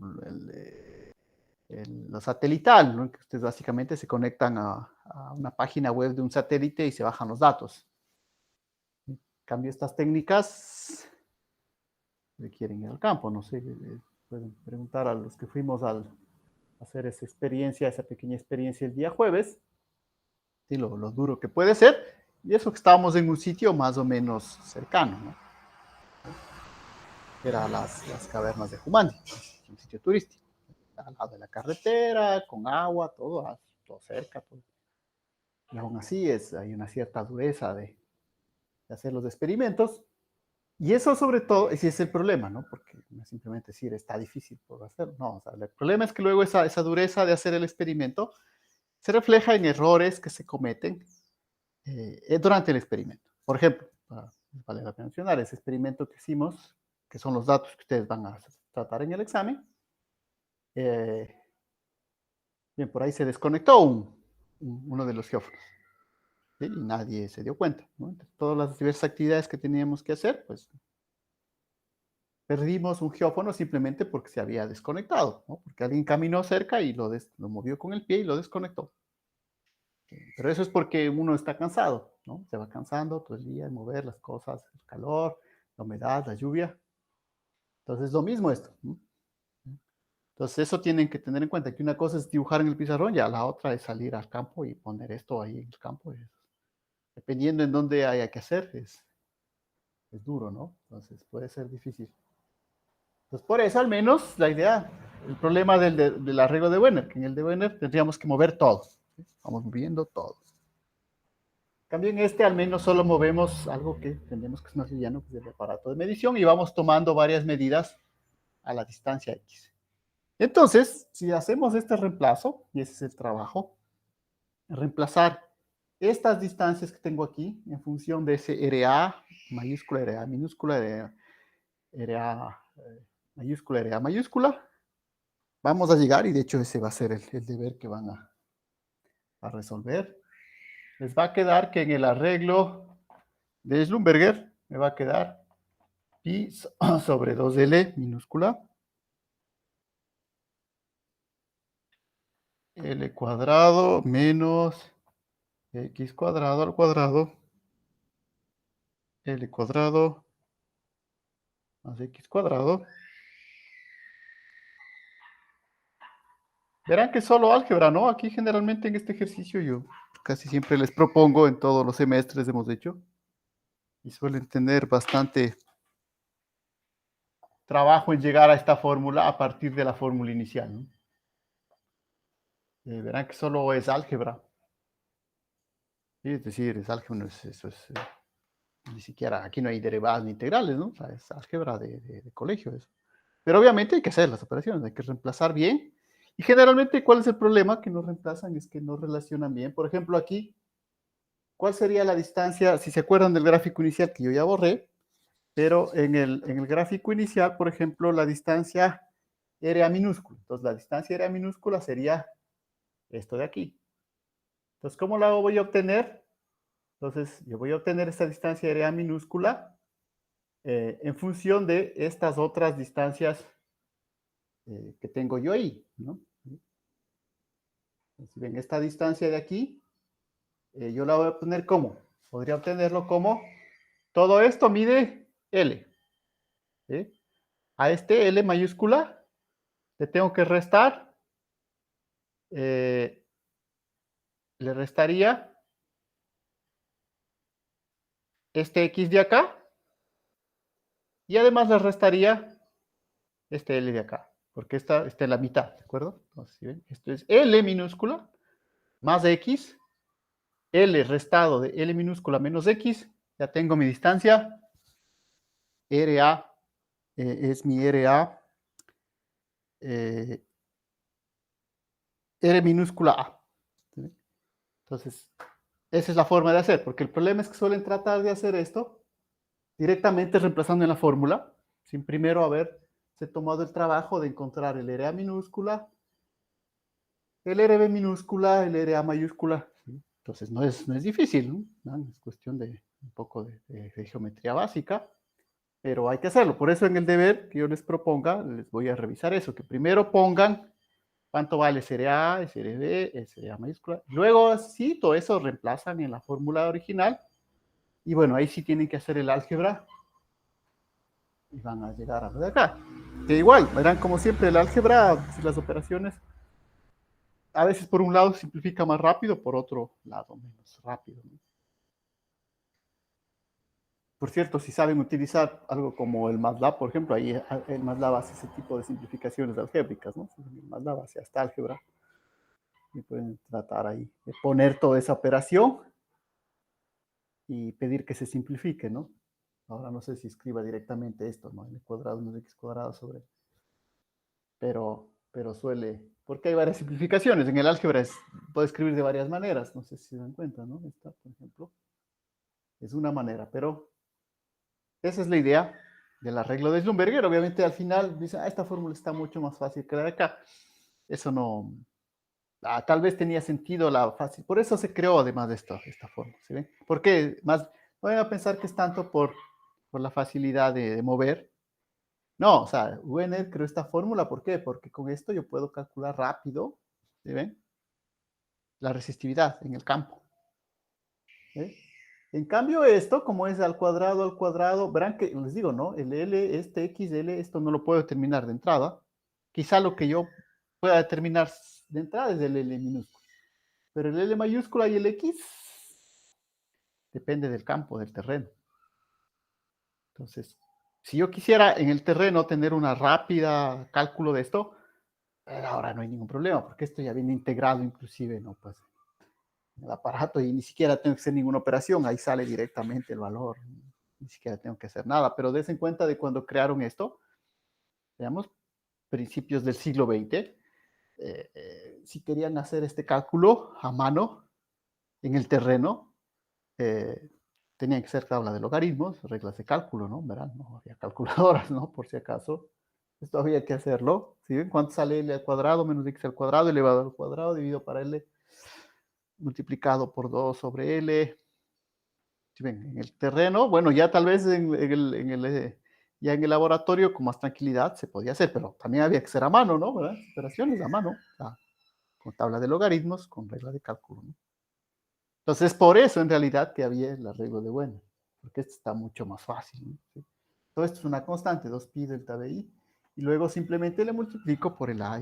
lo satelital, ¿no? Que ustedes básicamente se conectan a una página web de un satélite y se bajan los datos. En cambio, estas técnicas le quieren ir al campo. No sé, pueden preguntar a los que fuimos a hacer esa experiencia, esa pequeña experiencia el día jueves, ¿sí? Lo duro que puede ser. Y eso que estábamos en un sitio más o menos cercano, ¿no? Era las cavernas de Jumandi, un sitio turístico, al lado de la carretera, con agua, todo cerca. Todo. Y aún así hay una cierta dureza de hacer los experimentos. Y eso sobre todo, ese es el problema, ¿no? Porque no es simplemente decir, está difícil por hacerlo. No, o sea, el problema es que luego esa dureza de hacer el experimento se refleja en errores que se cometen durante el experimento. Por ejemplo, vale la pena mencionar, ese experimento que hicimos, que son los datos que ustedes van a tratar en el examen, eh, bien, por ahí se desconectó uno de los geófonos, ¿sí? Y nadie se dio cuenta, ¿no? Entonces, todas las diversas actividades que teníamos que hacer, pues perdimos un geófono simplemente porque se había desconectado, ¿no? Porque alguien caminó cerca y lo movió con el pie y lo desconectó. Pero eso es porque uno está cansado, ¿no? Se va cansando todo el día de mover las cosas, el calor, la humedad, la lluvia. Entonces, lo mismo esto, ¿no? Entonces, eso tienen que tener en cuenta, que una cosa es dibujar en el pizarrón, ya la otra es salir al campo y poner esto ahí en el campo. Dependiendo en dónde haya que hacer, es duro, ¿no? Entonces, puede ser difícil. Entonces, por eso, al menos, la idea, el problema del arreglo de Wenner, que en el de Wenner tendríamos que mover todo. ¿Sí? Vamos moviendo todo. También al menos solo movemos algo que entendemos que es más liviano, que es el aparato de medición, y vamos tomando varias medidas a la distancia X. Entonces, si hacemos este reemplazo, y ese es el trabajo, reemplazar estas distancias que tengo aquí en función de ese RA mayúscula, RA minúscula, RA mayúscula, RA mayúscula, vamos a llegar, y de hecho ese va a ser el deber que van a resolver. Les va a quedar que en el arreglo de Schlumberger me va a quedar pi sobre 2L minúscula, L cuadrado menos X cuadrado al cuadrado, L cuadrado más X cuadrado. Verán que es solo álgebra, ¿no? Aquí generalmente en este ejercicio yo casi siempre les propongo, en todos los semestres hemos hecho, y suelen tener bastante trabajo en llegar a esta fórmula a partir de la fórmula inicial, ¿no? Verán que solo es álgebra. ¿Sí? Es decir, es álgebra, eso es, ni siquiera, aquí no hay derivadas ni integrales, ¿no? O sea, es álgebra de colegio eso. Pero obviamente hay que hacer las operaciones, hay que reemplazar bien. Y generalmente, ¿cuál es el problema? Que no reemplazan, es que no relacionan bien. Por ejemplo, aquí, ¿cuál sería la distancia? Si se acuerdan del gráfico inicial que yo ya borré, pero en el gráfico inicial, por ejemplo, la distancia era minúscula. Entonces, la distancia era minúscula sería esto de aquí. Entonces, ¿cómo la voy a obtener? Entonces, yo voy a obtener esta distancia área minúscula en función de estas otras distancias que tengo yo ahí, ¿no? Si ven esta distancia de aquí, yo la voy a obtener como, podría obtenerlo como, todo esto mide L, ¿sí? A este L mayúscula le tengo que restar, le restaría este X de acá, y además le restaría este L de acá, porque esta está en la mitad, ¿de acuerdo? Entonces, ¿sí ven? Esto es L minúscula más X, L restado de L minúscula menos X, ya tengo mi distancia, RA es mi RA, R minúscula A. ¿Sí? Entonces, esa es la forma de hacer, porque el problema es que suelen tratar de hacer esto directamente reemplazando en la fórmula, sin primero haberse tomado el trabajo de encontrar el RA minúscula, el RB minúscula, el RA mayúscula. ¿Sí? Entonces, no es difícil, ¿no? Es cuestión de un poco de geometría básica, pero hay que hacerlo. Por eso en el deber que yo les proponga, les voy a revisar eso, que primero pongan cuánto vale SRA, SRB, SRA mayúscula. Luego, sí, todo eso reemplazan en la fórmula original. Y bueno, ahí sí tienen que hacer el álgebra y van a llegar a lo de acá. Que igual, verán como siempre el álgebra, las operaciones, a veces por un lado simplifica más rápido, por otro lado menos rápido, ¿no? Por cierto, si saben utilizar algo como el MATLAB, por ejemplo, ahí el MATLAB hace ese tipo de simplificaciones algébricas, ¿no? El MATLAB hace hasta álgebra y pueden tratar ahí de poner toda esa operación y pedir que se simplifique, ¿no? Ahora no sé si escriba directamente esto, ¿no? N cuadrado menos x cuadrado sobre, pero suele, porque hay varias simplificaciones. En el álgebra puede escribir de varias maneras, no sé si se dan cuenta, ¿no? Esta, por ejemplo, es una manera, pero esa es la idea del arreglo de Schlumberger. Obviamente al final dicen, esta fórmula está mucho más fácil que la de acá. Eso no, tal vez tenía sentido la fácil, por eso se creó además de esta forma, ¿sí ven? Porque más, no vayan a pensar que es tanto por la facilidad de mover. No, o sea, Wenner creó esta fórmula, ¿por qué? Porque con esto yo puedo calcular rápido, ¿sí ven? La resistividad en el campo. ¿Sí? En cambio esto, como es al cuadrado, verán que les digo, ¿no? El L, este XL, esto no lo puedo determinar de entrada. Quizá lo que yo pueda determinar de entrada es el L minúsculo. Pero el L mayúscula y el X depende del campo, del terreno. Entonces, si yo quisiera en el terreno tener una rápida cálculo de esto, ahora no hay ningún problema, porque esto ya viene integrado inclusive, ¿no? Pues en el aparato y ni siquiera tengo que hacer ninguna operación, ahí sale directamente el valor, ni siquiera tengo que hacer nada, pero des en cuenta de cuando crearon esto, digamos, principios del siglo XX, si querían hacer este cálculo a mano en el terreno, eh, tenían que ser tabla de logaritmos, reglas de cálculo, ¿no? Verán, no había calculadoras, ¿no? Por si acaso. Esto había que hacerlo. ¿Sí ven cuánto sale L al cuadrado menos X al cuadrado elevado al cuadrado dividido para L multiplicado por 2 sobre L? ¿Sí ven? En el terreno, bueno, ya tal vez ya en el laboratorio con más tranquilidad se podía hacer, pero también había que hacer a mano, ¿no? ¿Verdad? Operaciones a mano, con tabla de logaritmos, con regla de cálculo, ¿no? Entonces, por eso en realidad que había el arreglo de Wenner, porque esto está mucho más fácil, ¿no? ¿Sí? Todo esto es una constante, 2pi delta de i, y luego simplemente le multiplico por el a.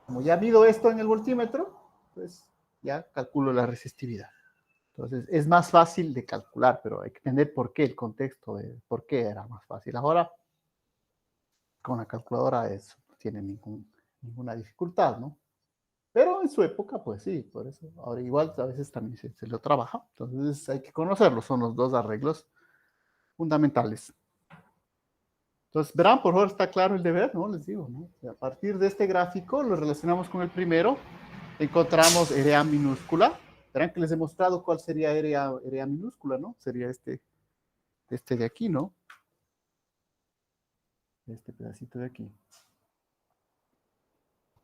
Como ya mido esto en el voltímetro, pues ya calculo la resistividad. Entonces, es más fácil de calcular, pero hay que entender por qué, el contexto de por qué era más fácil. Ahora, con la calculadora eso no tiene ninguna dificultad, ¿no? Pero en su época, pues sí, por eso. Ahora igual a veces también se lo trabaja. Entonces hay que conocerlos, son los dos arreglos fundamentales. Entonces, verán, por favor, está claro el deber, ¿no? Les digo, ¿no? A partir de este gráfico, lo relacionamos con el primero, encontramos RA minúscula. Verán que les he mostrado cuál sería RA minúscula, ¿no? Sería este de aquí, ¿no? Este pedacito de aquí.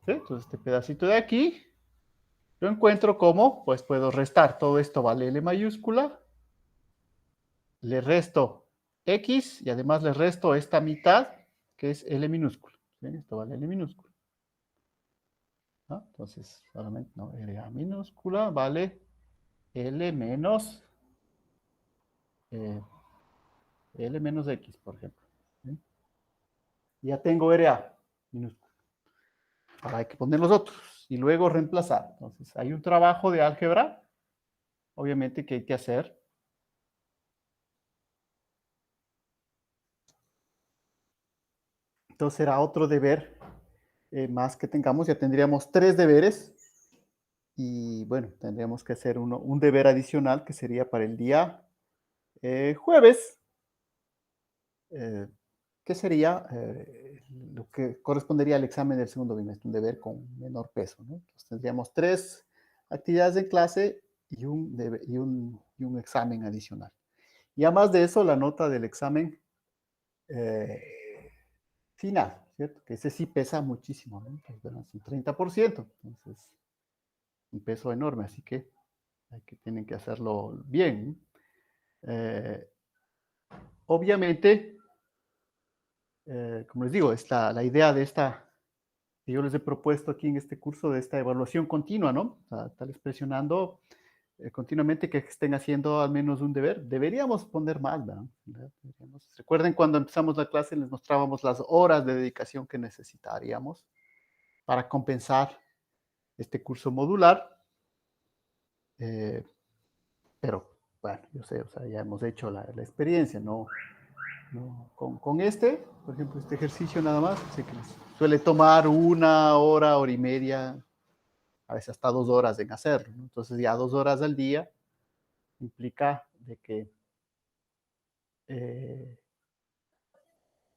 ¿Sí? Entonces, este pedacito de aquí, yo encuentro cómo, pues puedo restar. Todo esto vale L mayúscula. Le resto X y además le resto esta mitad, que es L minúscula. ¿Sí? Esto vale L minúscula. ¿No? Entonces, solamente, no, RA minúscula vale L menos, eh, L menos X, por ejemplo. ¿Sí? Ya tengo RA minúscula. Ahora hay que poner los otros y luego reemplazar. Entonces, hay un trabajo de álgebra, obviamente, que hay que hacer. Entonces, será otro deber más que tengamos. Ya tendríamos 3 deberes. Y bueno, tendríamos que hacer un deber adicional que sería para el día jueves, eh, que sería lo que correspondería al examen del segundo bimestre, un deber con menor peso, ¿no? Entonces tendríamos 3 actividades en clase y un examen adicional. Y además de eso, la nota del examen eh, final, ¿cierto? Que ese sí pesa muchísimo, ¿no? Entonces, bueno, es un 30%, entonces un peso enorme, así que tienen que hacerlo bien. Obviamente, como les digo, la idea de esta, que yo les he propuesto aquí en este curso, de esta evaluación continua, ¿no? O sea, estarles presionando continuamente que estén haciendo al menos un deber. Deberíamos poner más, ¿verdad? Recuerden cuando empezamos la clase les mostrábamos las horas de dedicación que necesitaríamos para compensar este curso modular. Eh, pero bueno, yo sé, o sea, ya hemos hecho la experiencia, ¿no? No, con este, por ejemplo, este ejercicio nada más, sé que suele tomar 1 hora, hora y media, a veces hasta 2 horas en hacerlo, ¿no? Entonces ya 2 horas al día implica de que eh,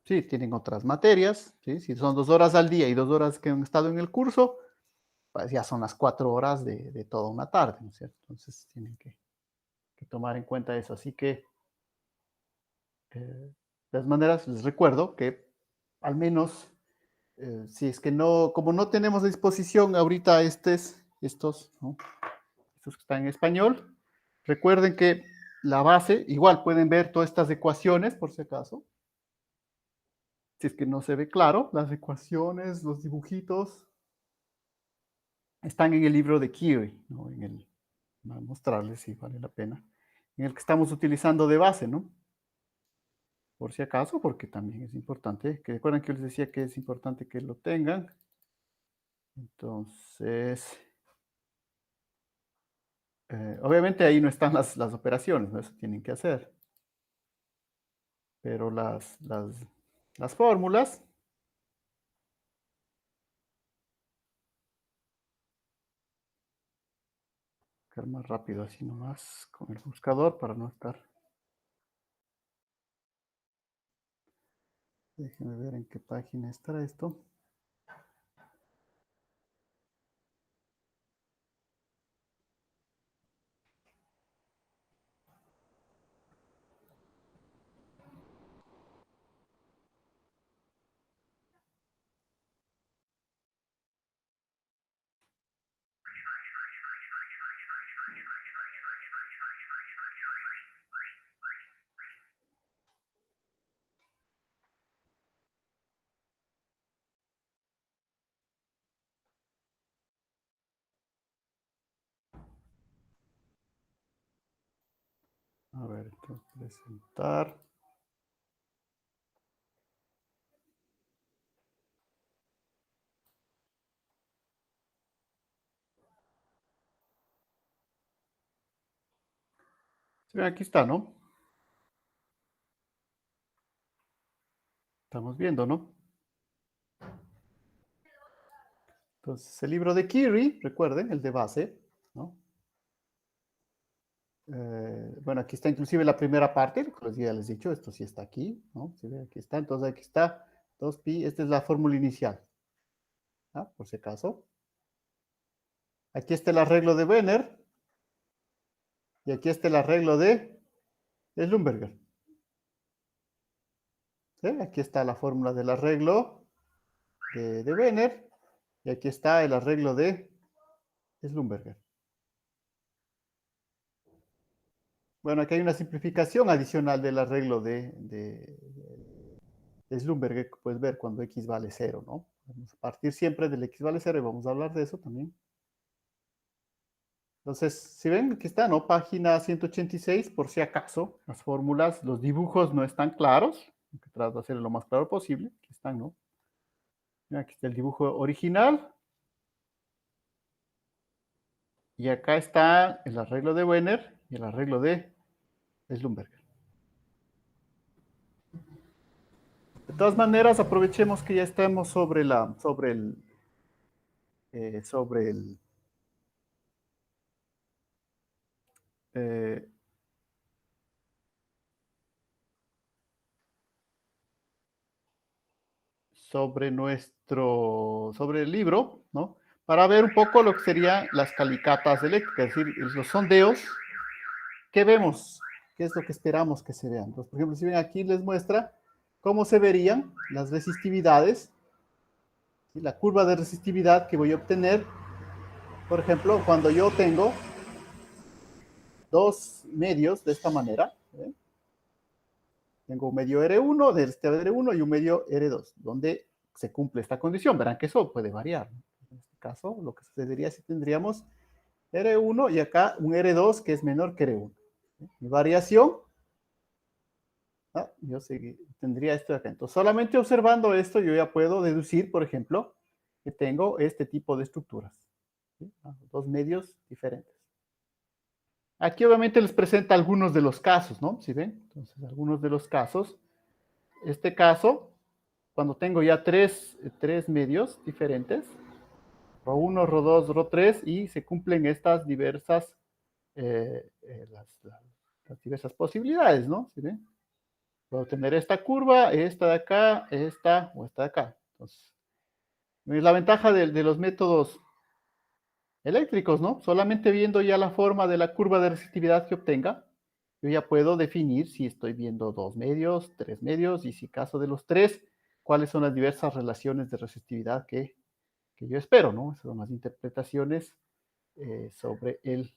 sí, tienen otras materias, ¿sí? Si son 2 horas al día y 2 horas que han estado en el curso, pues ya son las 4 horas de toda una tarde, ¿no es cierto? Entonces tienen que tomar en cuenta eso. Así que, de todas maneras, les recuerdo que al menos, si es que no, como no tenemos a disposición ahorita estos, ¿no? Estos que están en español, recuerden que la base, igual pueden ver todas estas ecuaciones, por si acaso, si es que no se ve claro, las ecuaciones, los dibujitos, están en el libro de Curie, ¿no? Voy a mostrarles si vale la pena, en el que estamos utilizando de base, ¿no? Por si acaso, porque también es importante, que recuerden que yo les decía que es importante que lo tengan. Entonces, obviamente ahí no están las operaciones, ¿no? Eso tienen que hacer. Pero las fórmulas, más rápido así nomás con el buscador para no estar. Déjenme ver en qué página está esto. A ver, entonces presentar. Sí, aquí está, ¿no? Estamos viendo, ¿no? Entonces, el libro de Curie, recuerden, el de base, ¿no? Bueno, aquí está inclusive la primera parte, como ya les he dicho, esto sí está aquí, ¿no? ¿Se ve? Aquí está, entonces aquí está 2pi, esta es la fórmula inicial, ¿ah? Por si acaso. Aquí está el arreglo de Wenner y aquí está el arreglo de Schlumberger. ¿Sí? Aquí está la fórmula del arreglo de Wenner y aquí está el arreglo de Schlumberger. Bueno, aquí hay una simplificación adicional del arreglo de Schlumberger, que puedes ver cuando x vale 0, ¿no? Vamos a partir siempre del x vale 0 y vamos a hablar de eso también. Entonces, si ven, aquí está, ¿no? Página 186, por si acaso, las fórmulas, los dibujos no están claros, que trato de hacerlo lo más claro posible. Aquí están, ¿no? Aquí está el dibujo original. Y acá está el arreglo de Wenner y el arreglo de Schlumberger. De todas maneras, aprovechemos que ya estamos sobre eh, sobre el libro, ¿no? Para ver un poco lo que serían las calicatas eléctricas, es decir, los sondeos que vemos, qué es lo que esperamos que se vean. Entonces, por ejemplo, si ven aquí les muestra cómo se verían las resistividades, ¿sí? La curva de resistividad que voy a obtener, por ejemplo, cuando yo tengo dos medios de esta manera, ¿eh? Tengo un medio R1 de este R1 y un medio R2, donde se cumple esta condición. Verán que eso puede variar, ¿no? En este caso, lo que sucedería si tendríamos R1 y acá un R2 que es menor que R1. Mi variación, yo tendría esto de acá. Entonces, solamente observando esto, yo ya puedo deducir, por ejemplo, que tengo este tipo de estructuras. ¿Sí? Dos medios diferentes. Aquí obviamente les presenta algunos de los casos, ¿no? ¿Sí ven? Entonces, algunos de los casos. Este caso, cuando tengo ya tres medios diferentes, ρ1, ρ2, ρ3, y se cumplen estas diversas, las diversas posibilidades, ¿no? ¿Sí ven? Puedo tener esta curva, esta de acá, esta o esta de acá. Entonces, es la ventaja de los métodos eléctricos, ¿no? Solamente viendo ya la forma de la curva de resistividad que obtenga, yo ya puedo definir si estoy viendo dos medios, tres medios, y si caso de los tres, cuáles son las diversas relaciones de resistividad que yo espero, ¿no? Esas son las interpretaciones sobre el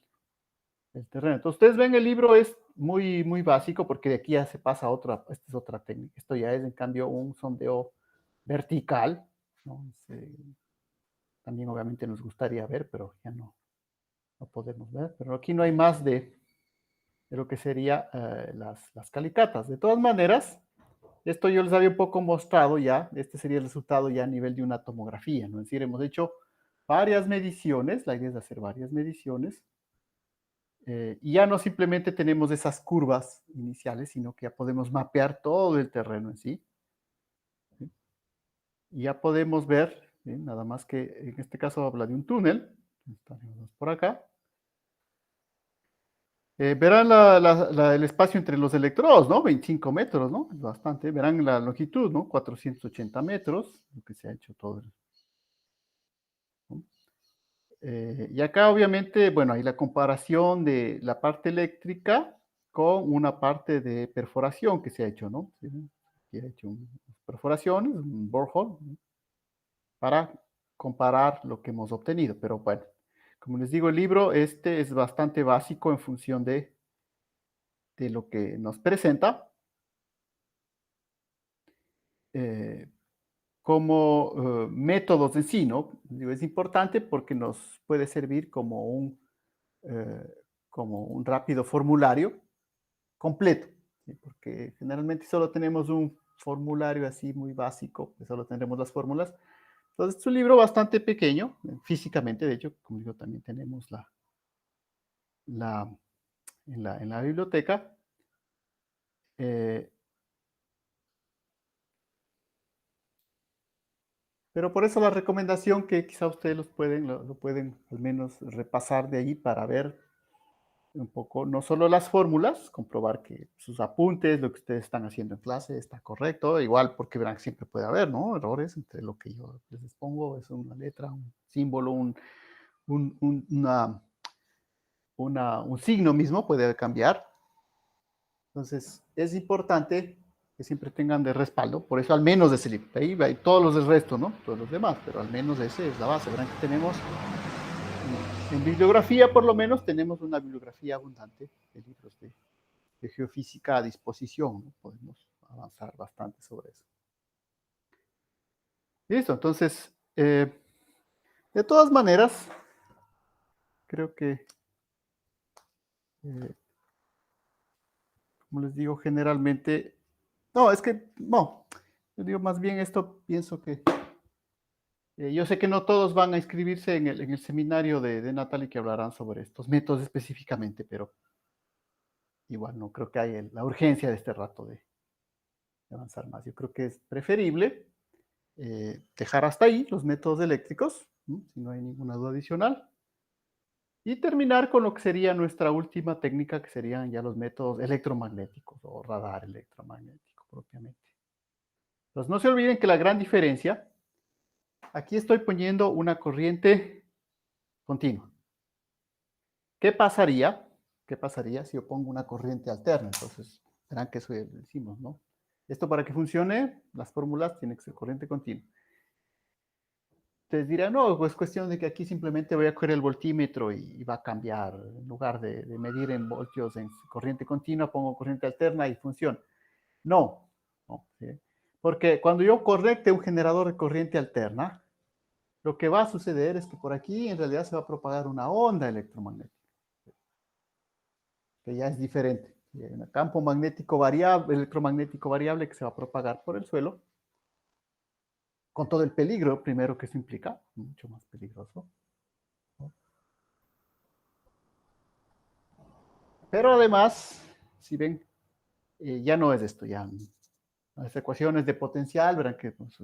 terreno. Entonces, ustedes ven, el libro es muy, muy básico porque de aquí ya se pasa a otra, esta es otra técnica. Esto ya es, en cambio, un sondeo vertical, ¿no? También obviamente nos gustaría ver, pero ya no podemos ver. Pero aquí no hay más de lo que sería las calicatas. De todas maneras, esto yo les había un poco mostrado ya, este sería el resultado ya a nivel de una tomografía, ¿no? Es decir, hemos hecho varias mediciones, la idea es hacer varias mediciones, y ya no simplemente tenemos esas curvas iniciales, sino que ya podemos mapear todo el terreno en sí. ¿Sí? Y ya podemos ver, ¿sí? Nada más que en este caso habla de un túnel, estaremos por acá. Verán el espacio entre los electrodos, ¿no? 25 metros, ¿no? Es bastante. Verán la longitud, ¿no? 480 metros, lo que se ha hecho todo. ¿No? Y acá obviamente, bueno, hay la comparación de la parte eléctrica con una parte de perforación que se ha hecho, ¿no? ¿Sí? Se ha hecho perforaciones, un borehole, ¿no? Para comparar lo que hemos obtenido. Pero bueno, como les digo, el libro este es bastante básico en función de lo que nos presenta. Eh, como métodos en sí, ¿no? Digo, es importante porque nos puede servir eh, como un rápido formulario completo, ¿sí? Porque generalmente solo tenemos un formulario así muy básico, que solo tendremos las fórmulas. Entonces es un libro bastante pequeño, físicamente, de hecho, como digo, también tenemos la, en la biblioteca. Eh, pero por eso la recomendación que quizá ustedes lo pueden al menos repasar de ahí para ver un poco, no solo las fórmulas, comprobar que sus apuntes, lo que ustedes están haciendo en clase está correcto, igual porque verán que siempre puede haber, ¿no? Errores entre lo que yo les expongo, es una letra, un símbolo, un, un, una, un signo mismo puede cambiar. Entonces, es importante que siempre tengan de respaldo, por eso al menos ese libro, ahí hay todos los del resto, ¿no? Todos los demás, pero al menos ese es la base, verán que tenemos en bibliografía, por lo menos, tenemos una bibliografía abundante de libros de geofísica a disposición, ¿no? Podemos avanzar bastante sobre eso. Listo, entonces, de todas maneras, creo que, eh, como les digo, generalmente, no, es que, no, yo digo más bien esto, pienso que, yo sé que no todos van a inscribirse en el seminario de Natalie que hablarán sobre estos métodos específicamente, pero igual no creo que haya la urgencia de este rato de avanzar más. Yo creo que es preferible dejar hasta ahí los métodos eléctricos, ¿no? Si no hay ninguna duda adicional, y terminar con lo que sería nuestra última técnica, que serían ya los métodos electromagnéticos o radar electromagnético propiamente. Entonces, no se olviden que la gran diferencia, aquí estoy poniendo una corriente continua. ¿Qué pasaría? ¿Qué pasaría si yo pongo una corriente alterna? Entonces, verán que eso decimos, ¿no? Esto para que funcione, las fórmulas tienen que ser corriente continua. Ustedes dirán, no, pues es cuestión de que aquí simplemente voy a coger el voltímetro y va a cambiar. En lugar de medir en voltios en corriente continua, pongo corriente alterna y funciona. No, no, ¿sí? Porque cuando yo conecte un generador de corriente alterna, lo que va a suceder es que por aquí en realidad se va a propagar una onda electromagnética, que ya es diferente. Hay un campo magnético variable, electromagnético variable que se va a propagar por el suelo, con todo el peligro primero que eso implica, mucho más peligroso, ¿no? Pero además, si ven, ya no es esto, ya las ecuaciones de potencial, verán que hemos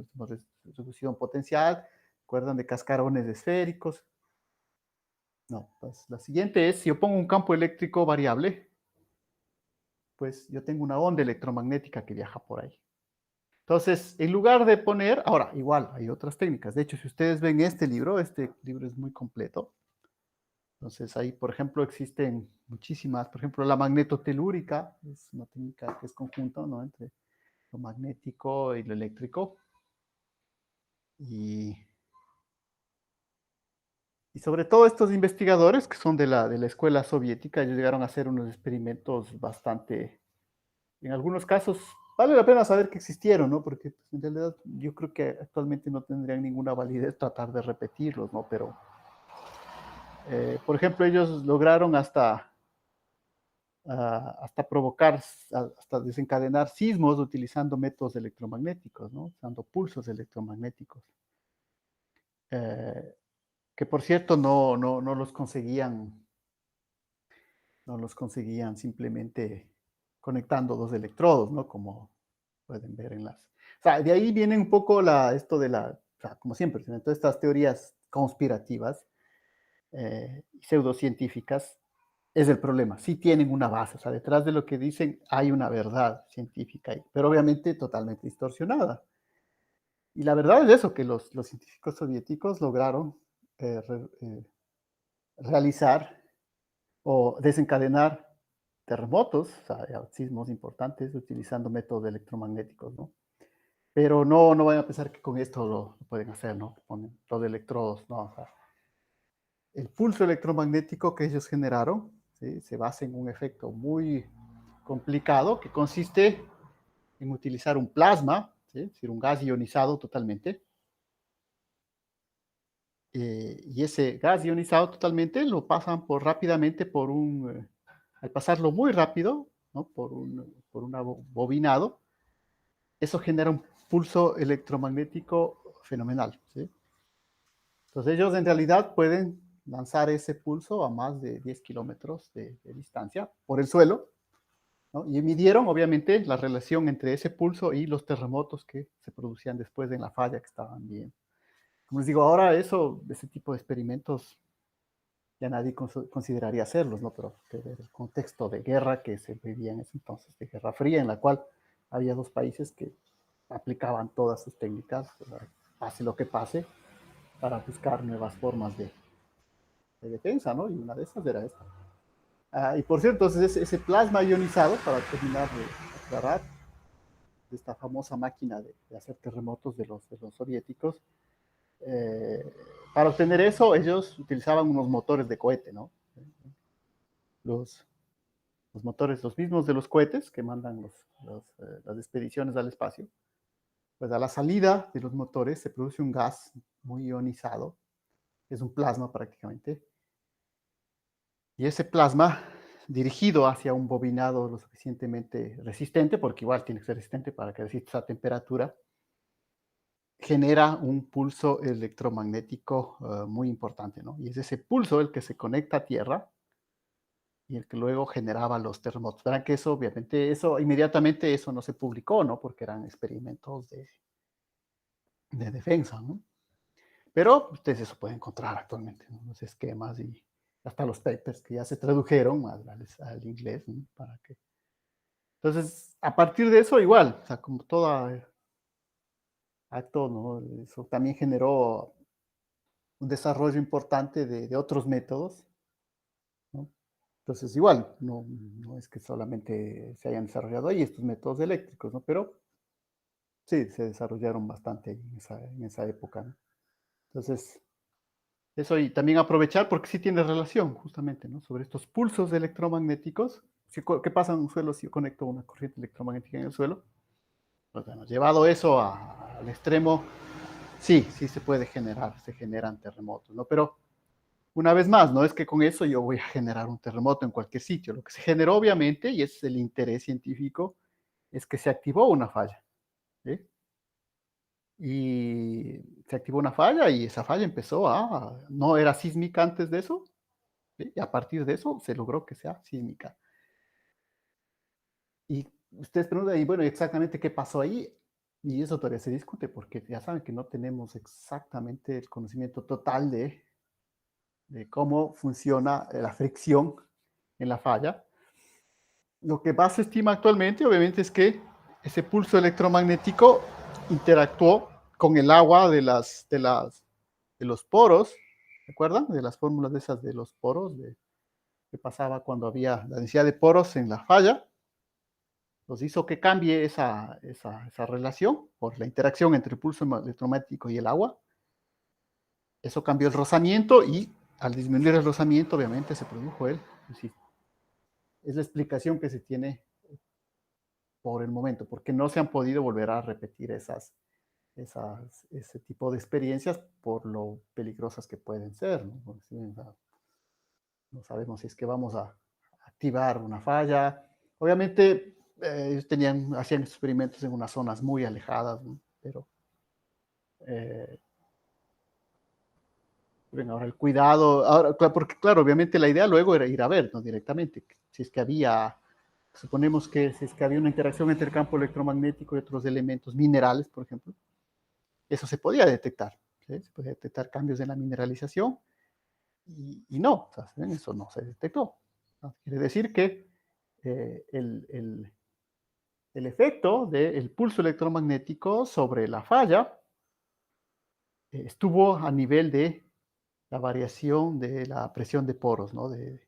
reducido potencial, recuerdan de cascarones esféricos. No, pues la siguiente es, si yo pongo un campo eléctrico variable, pues yo tengo una onda electromagnética que viaja por ahí. Entonces, en lugar de poner, ahora, igual, hay otras técnicas. De hecho, si ustedes ven este libro es muy completo. Entonces, ahí, por ejemplo, existen muchísimas, por ejemplo, la magnetotelúrica, es una técnica que es conjunto, ¿no? Entre lo magnético y lo eléctrico. Y, y sobre todo estos investigadores que son de la escuela soviética, ellos llegaron a hacer unos experimentos bastante, en algunos casos, vale la pena saber que existieron, ¿no? Porque pues, en realidad yo creo que actualmente no tendrían ninguna validez tratar de repetirlos, ¿no? Pero, por ejemplo, ellos lograron hasta provocar, hasta desencadenar sismos utilizando métodos electromagnéticos, ¿no? Usando pulsos electromagnéticos. Eh, que por cierto no los conseguían simplemente conectando dos electrodos, ¿no? Como pueden ver en las... O sea, de ahí viene un poco esto de o sea, como siempre, ¿no? Todas estas teorías conspirativas y pseudocientíficas es el problema. Sí tienen una base, o sea, detrás de lo que dicen hay una verdad científica ahí, pero obviamente totalmente distorsionada. Y la verdad es eso, que los científicos soviéticos lograron realizar o desencadenar terremotos, o sea, sismos importantes utilizando métodos electromagnéticos, ¿no? Pero no vayan a pensar que con esto lo pueden hacer, ¿no? Ponen los electrodos, no, o sea, el pulso electromagnético que ellos generaron, ¿sí? Se basa en un efecto muy complicado que consiste en utilizar un plasma, ¿sí? Es decir, un gas ionizado totalmente, y ese gas ionizado totalmente lo pasan rápidamente al pasarlo muy rápido, ¿no? Por un bobinado, eso genera un pulso electromagnético fenomenal, ¿sí? Entonces ellos en realidad pueden lanzar ese pulso a más de 10 kilómetros de distancia por el suelo, ¿no? Y midieron obviamente la relación entre ese pulso y los terremotos que se producían después en la falla que estaban bien. Como les digo, ahora ese tipo de experimentos ya nadie consideraría hacerlos, ¿no? Pero que el contexto de guerra que se vivía en ese entonces, de Guerra Fría, en la cual había dos países que aplicaban todas sus técnicas, pase lo que pase, para buscar nuevas formas de defensa, ¿no? Y una de esas era esta. Y por cierto, entonces ese plasma ionizado, para terminar de aclarar, de esta famosa máquina de hacer terremotos de los soviéticos, eh, para obtener eso ellos utilizaban unos motores de cohete, ¿no? Los, los motores, los mismos de los cohetes que mandan las expediciones al espacio, pues a la salida de los motores se produce un gas muy ionizado, es un plasma prácticamente, y ese plasma dirigido hacia un bobinado lo suficientemente resistente, porque igual tiene que ser resistente para que resista esa temperatura, genera un pulso electromagnético muy importante, ¿no? Y es ese pulso el que se conecta a Tierra y el que luego generaba los terremotos. Verán que eso, obviamente, inmediatamente eso no se publicó, ¿no? Porque eran experimentos de defensa, ¿no? Pero ustedes eso pueden encontrar actualmente, ¿no? Los esquemas y hasta los papers que ya se tradujeron al inglés, ¿no? Para que... Entonces, a partir de eso, igual, o sea, como todo acto, ¿no? Eso también generó un desarrollo importante de otros métodos, ¿no? Entonces, igual, no es que solamente se hayan desarrollado ahí estos métodos eléctricos, ¿no? Pero sí, se desarrollaron bastante en esa época, ¿no? Entonces, eso y también aprovechar porque sí tiene relación justamente, ¿no? Sobre estos pulsos electromagnéticos. ¿Qué pasa en un suelo si yo conecto una corriente electromagnética en el suelo? Pues bueno, llevado eso al extremo, Sí, sí se puede generar, se generan terremotos, ¿no? Pero una vez más, no es que con eso yo voy a generar un terremoto en cualquier sitio. Lo que se generó, obviamente, y es el interés científico, es que se activó una falla, ¿sí? Y se activó una falla y esa falla empezó a, no era sísmica antes de eso, ¿sí? Y a partir de eso se logró que sea sísmica. Y ustedes preguntan, y bueno, exactamente qué pasó ahí, y eso todavía se discute, porque ya saben que no tenemos exactamente el conocimiento total de cómo funciona la fricción en la falla. Lo que más se estima actualmente, obviamente, es que ese pulso electromagnético interactuó con el agua de los poros, ¿se acuerdan? De las fórmulas de esas de los poros, que pasaba cuando había la densidad de poros en la falla, nos hizo que cambie esa relación por la interacción entre el pulso electromagnético y el agua. Eso cambió el rozamiento y al disminuir el rozamiento, obviamente, se produjo el. Es decir, es la explicación que se tiene por el momento, porque no se han podido volver a repetir ese tipo de experiencias por lo peligrosas que pueden ser. ¿No? No sabemos si es que vamos a activar una falla. Obviamente, ellos hacían experimentos en unas zonas muy alejadas, ¿no? Pero eh, bueno, ahora el cuidado, ahora, porque claro, obviamente la idea luego era ir a ver, ¿no? Directamente, si es que había, suponemos que si es que había una interacción entre el campo electromagnético y otros elementos minerales, por ejemplo, eso se podía detectar, ¿sí? Se podía detectar cambios en la mineralización y no, o sea, eso no se detectó. ¿No? Quiere decir que el efecto del pulso electromagnético sobre la falla estuvo a nivel de la variación de la presión de poros, ¿no? De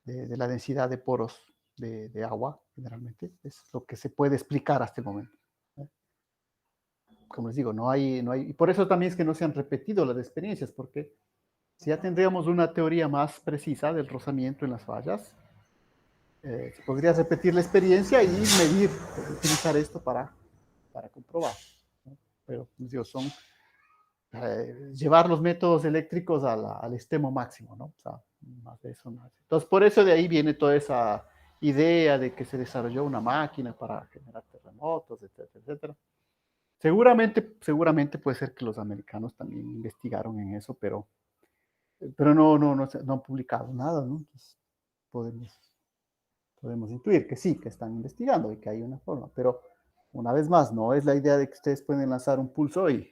la densidad de poros de agua, generalmente. Es lo que se puede explicar hasta el momento. ¿No? Como les digo, no hay, y por eso también es que no se han repetido las experiencias, porque si ya tendríamos una teoría más precisa del rozamiento en las fallas, se podría repetir la experiencia y medir, utilizar esto para comprobar. ¿No? Pero, digo, son llevar los métodos eléctricos al extremo máximo, ¿no? O sea, más de eso no hace. Entonces, por eso de ahí viene toda esa idea de que se desarrolló una máquina para generar terremotos, etcétera, etcétera. Seguramente puede ser que los americanos también investigaron en eso, pero no han publicado nada, ¿no? Entonces, podemos, podemos intuir que sí, que están investigando y que hay una forma, pero una vez más, no es la idea de que ustedes pueden lanzar un pulso y el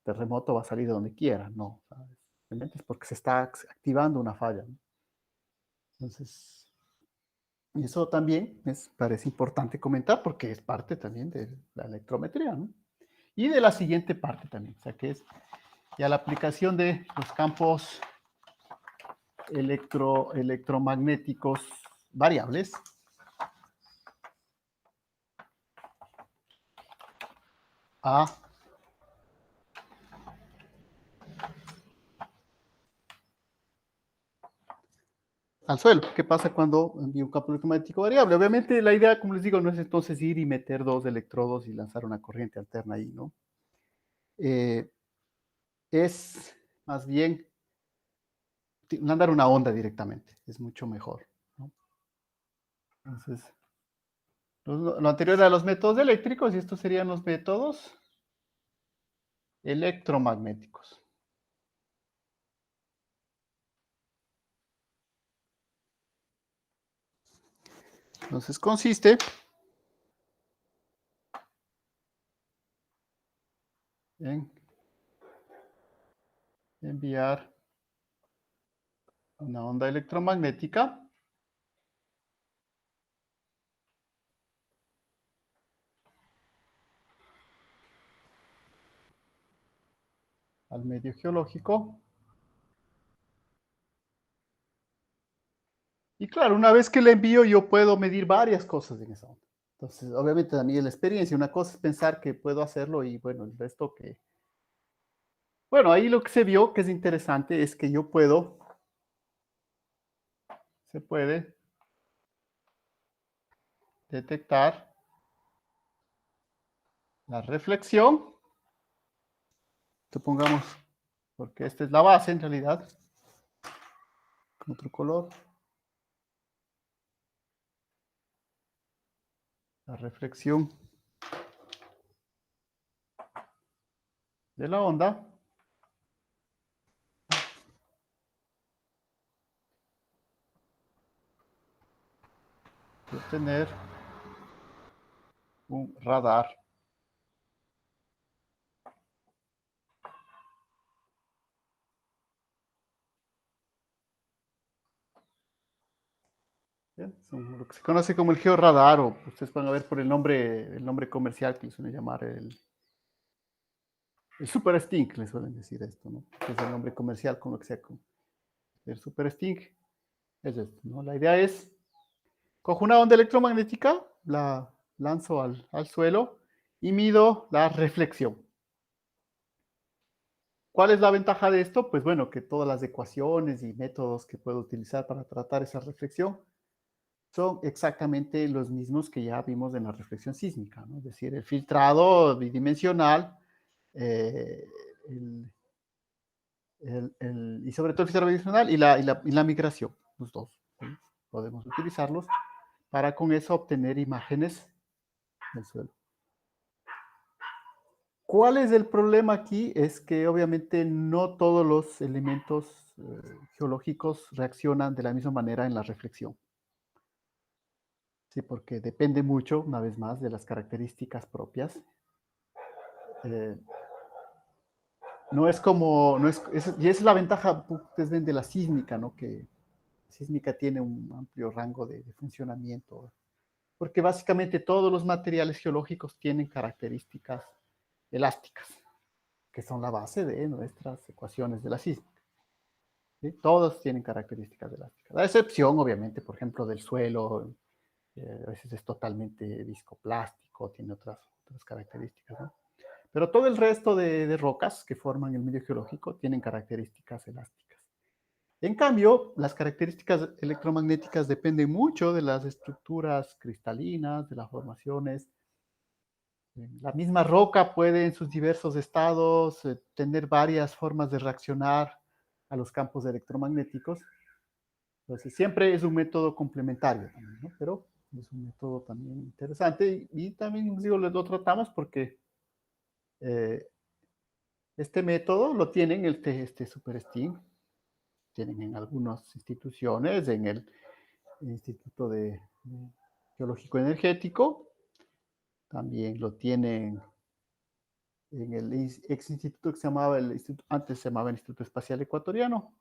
terremoto va a salir de donde quiera, no, ¿sabes? Simplemente es porque se está activando una falla, ¿no? Entonces, y eso también parece importante comentar porque es parte también de la electrometría, ¿no? Y de la siguiente parte también, o sea, que es ya la aplicación de los campos electromagnéticos variables a al suelo. ¿Qué pasa cuando envío un campo electromagnético variable? Obviamente la idea, como les digo, no es entonces ir y meter dos electrodos y lanzar una corriente alterna ahí, ¿no? Eh, es más bien mandar una onda directamente, es mucho mejor, ¿no? Entonces, lo anterior era los métodos eléctricos y estos serían los métodos electromagnéticos. Entonces consiste en enviar una onda electromagnética al medio geológico. Y claro, una vez que la envío, yo puedo medir varias cosas en esa onda. Entonces, obviamente, también la experiencia. Una cosa es pensar que puedo hacerlo y, bueno, el resto que. Bueno, ahí lo que se vio que es interesante es que se puede detectar la reflexión Supongamos, porque esta es la base en realidad, con otro color. La reflexión de la onda. Y obtener un radar. Bien, son lo que se conoce como el georradar, o ustedes van a ver por el nombre comercial que le suelen llamar el Super Sting, le suelen decir esto, ¿no? Que es el nombre comercial con lo que sea. El Super Sting es esto, ¿no? La idea es, cojo una onda electromagnética, la lanzo al suelo y mido la reflexión. ¿Cuál es la ventaja de esto? Pues bueno, que todas las ecuaciones y métodos que puedo utilizar para tratar esa reflexión son exactamente los mismos que ya vimos en la reflexión sísmica, ¿no? Es decir, el filtrado bidimensional, eh, el, y sobre todo el filtrado bidimensional y la migración, los dos. ¿Sí? Podemos utilizarlos para con eso obtener imágenes del suelo. ¿Cuál es el problema aquí? Es que obviamente no todos los elementos geológicos reaccionan de la misma manera en la reflexión. Sí, porque depende mucho, una vez más, de las características propias. Eh, no es como, no es, y esa es la ventaja, ustedes ven, de la sísmica, ¿no? Que la sísmica tiene un amplio rango de funcionamiento, porque básicamente todos los materiales geológicos tienen características elásticas, que son la base de nuestras ecuaciones de la sísmica. ¿Sí? Todos tienen características elásticas. A excepción, obviamente, por ejemplo, del suelo, a veces es totalmente viscoplástico, tiene otras características, ¿no? Pero todo el resto de rocas que forman el medio geológico tienen características elásticas. En cambio, las características electromagnéticas dependen mucho de las estructuras cristalinas, de las formaciones. La misma roca puede en sus diversos estados tener varias formas de reaccionar a los campos electromagnéticos. Entonces, siempre es un método complementario también, ¿no? Pero es un método también interesante y también, digo, lo tratamos porque eh, este método lo tienen este Super Steam, tienen en algunas instituciones, en el Instituto de Geológico Energético, también lo tienen en el ex instituto que se llamaba antes se llamaba el Instituto Espacial Ecuatoriano.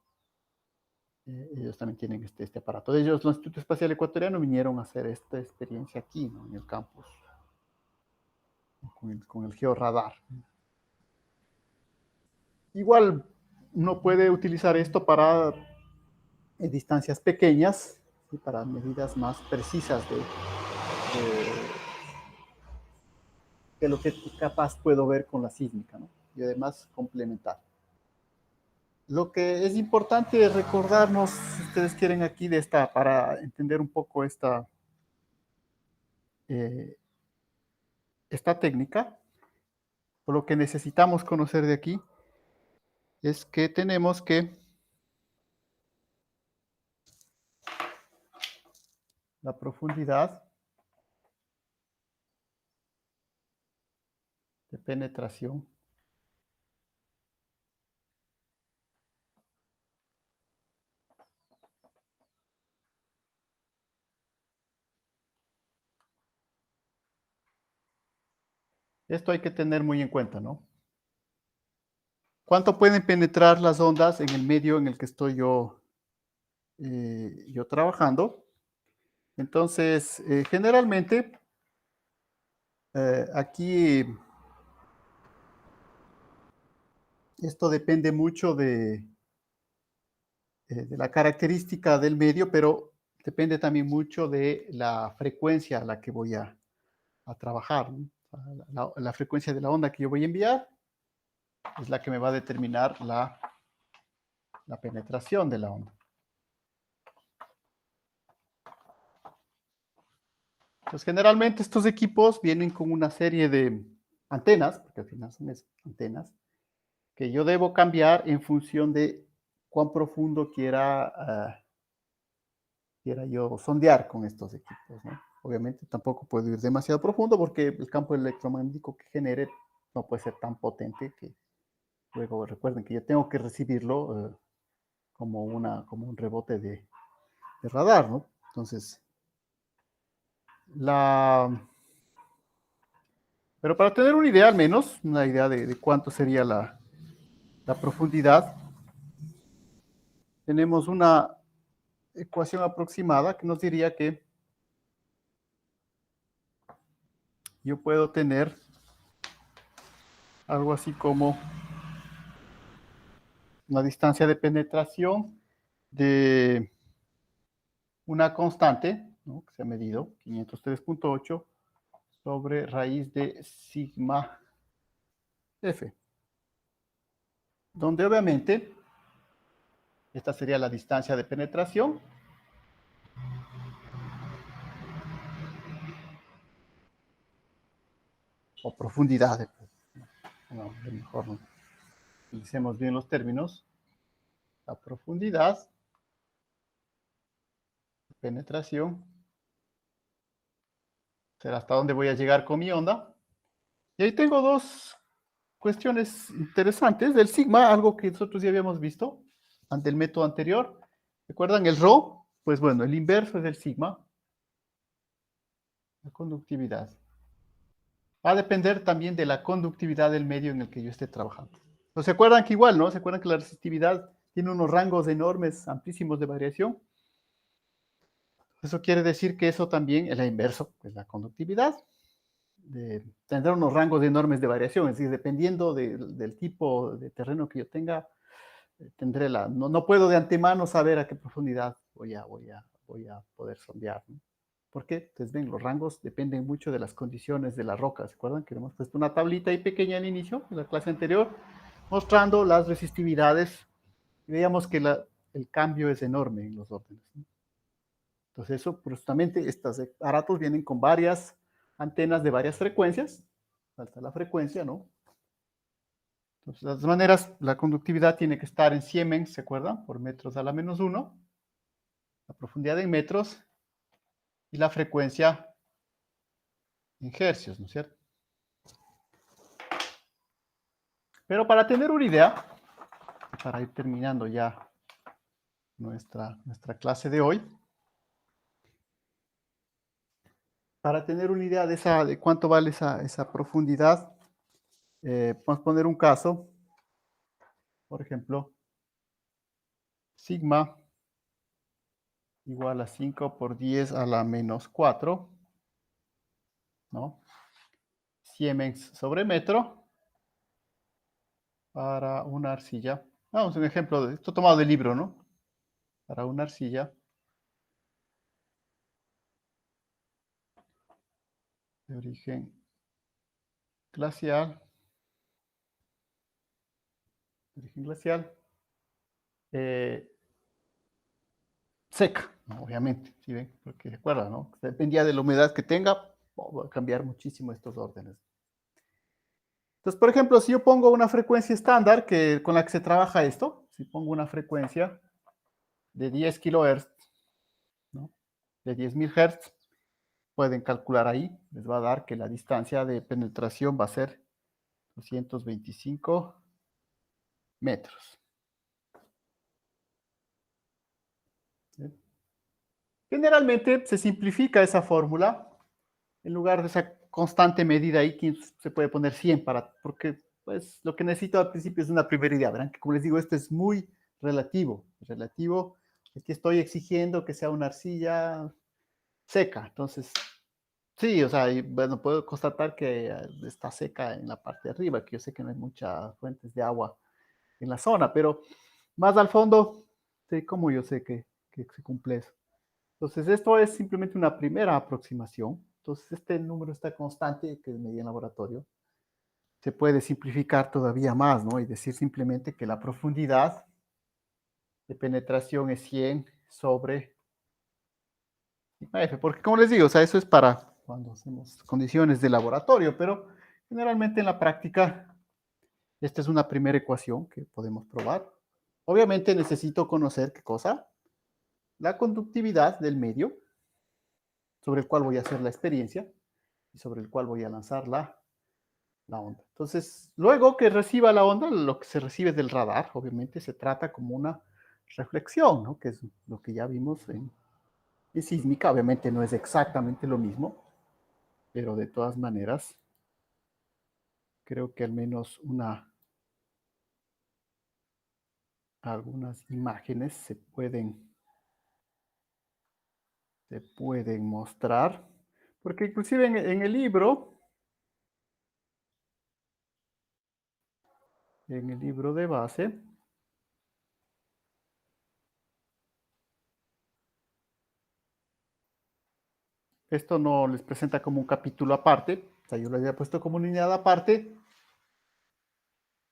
Ellos también tienen este aparato. Ellos, el Instituto Espacial Ecuatoriano, vinieron a hacer esta experiencia aquí, ¿no? En el campus, con el georradar. Igual uno puede utilizar esto para distancias pequeñas, ¿sí? Para medidas más precisas de lo que capaz puedo ver con la sísmica, ¿no? Y además complementar. Lo que es importante recordarnos, si ustedes quieren aquí, para entender un poco eh, esta técnica, o lo que necesitamos conocer de aquí, es que tenemos que la profundidad de penetración esto hay que tener muy en cuenta, ¿no? ¿Cuánto pueden penetrar las ondas en el medio en el que estoy yo trabajando? Entonces, generalmente, aquí esto depende mucho de la característica del medio, pero depende también mucho de la frecuencia a la que voy a trabajar, ¿no? La frecuencia de la onda que yo voy a enviar es la que me va a determinar la penetración de la onda. Entonces, generalmente estos equipos vienen con una serie de antenas, porque al final son antenas, que yo debo cambiar en función de cuán profundo quiera yo sondear con estos equipos, ¿no? Obviamente tampoco puedo ir demasiado profundo porque el campo electromagnético que genere no puede ser tan potente que luego recuerden que yo tengo que recibirlo como un rebote de radar, ¿no? Entonces, la, pero para tener una idea al menos, una idea de cuánto sería la profundidad, tenemos una ecuación aproximada que nos diría que yo puedo tener algo así como una distancia de penetración de una constante, ¿no?, que se ha medido, 503.8, sobre raíz de sigma f, donde obviamente esta sería la distancia de penetración o profundidad. No, mejor no utilicemos bien los términos. La profundidad de penetración será hasta dónde voy a llegar con mi onda. Y ahí tengo dos cuestiones interesantes del sigma, algo que nosotros ya habíamos visto ante el método anterior. ¿Recuerdan el rho? Pues bueno, el inverso es del sigma, la conductividad. Va a depender también de la conductividad del medio en el que yo esté trabajando. ¿Se acuerdan que igual, no? ¿Se acuerdan que la resistividad tiene unos rangos enormes, amplísimos de variación? Eso quiere decir que eso también es la inverso, es la conductividad. Tendrá unos rangos enormes de variación, es decir, dependiendo del tipo de terreno que yo tenga, tendré no puedo de antemano saber a qué profundidad voy a poder sondear, ¿no? Porque, ustedes ven, los rangos dependen mucho de las condiciones de la roca. ¿Se acuerdan que hemos puesto una tablita ahí pequeña al inicio, en la clase anterior, mostrando las resistividades? Y veíamos que el cambio es enorme en los órdenes, ¿no? Entonces, eso, justamente, estos aparatos vienen con varias antenas de varias frecuencias. Falta la frecuencia, ¿no? Entonces, de todas maneras, la conductividad tiene que estar en Siemens, ¿se acuerdan? Por metros a la menos 1. La profundidad en metros y la frecuencia en hercios, ¿no es cierto? Pero para tener una idea, para ir terminando ya nuestra clase de hoy, para tener una idea de cuánto vale esa profundidad, vamos a poner un caso, por ejemplo, sigma igual a 5 por 10 a la menos 4, ¿no? Siemens sobre metro para una arcilla. Vamos, un ejemplo de esto tomado del libro, ¿no? Para una arcilla de origen glacial, eh, seca, ¿no? Obviamente, ¿sí ven? Porque recuerda, ¿no? Dependía de la humedad que tenga, va a cambiar muchísimo estos órdenes. Entonces, por ejemplo, si yo pongo una frecuencia estándar con la que se trabaja esto, si pongo una frecuencia de 10 kHz, ¿no?, de 10.000 Hz, pueden calcular ahí, les va a dar que la distancia de penetración va a ser 225 metros. ¿Sí? Generalmente se simplifica esa fórmula. En lugar de esa constante medida ahí, se puede poner 100 porque pues, lo que necesito al principio es una primera idea. Verán que, como les digo, esto es muy relativo. Relativo es que estoy exigiendo que sea una arcilla seca. Entonces, sí, o sea, y, bueno, puedo constatar que está seca en la parte de arriba, que yo sé que no hay muchas fuentes de agua en la zona, pero más al fondo, sí, como yo sé que se cumple eso. Entonces, esto es simplemente una primera aproximación. Entonces, este número está constante que medí en laboratorio. Se puede simplificar todavía más, ¿no? Y decir simplemente que la profundidad de penetración es 100 sobre sigma F. Porque, como les digo, o sea, eso es para cuando hacemos condiciones de laboratorio, pero generalmente en la práctica Esta es una primera ecuación que podemos probar. Obviamente necesito conocer qué cosa, la conductividad del medio sobre el cual voy a hacer la experiencia y sobre el cual voy a lanzar la onda. Entonces, luego que reciba la onda, lo que se recibe del radar, obviamente se trata como una reflexión, ¿no? Que es lo que ya vimos en sísmica. Obviamente no es exactamente lo mismo, pero de todas maneras, creo que al menos algunas imágenes se pueden mostrar, porque inclusive en el libro de base, esto no les presenta como un capítulo aparte, o sea, yo lo había puesto como unidad aparte,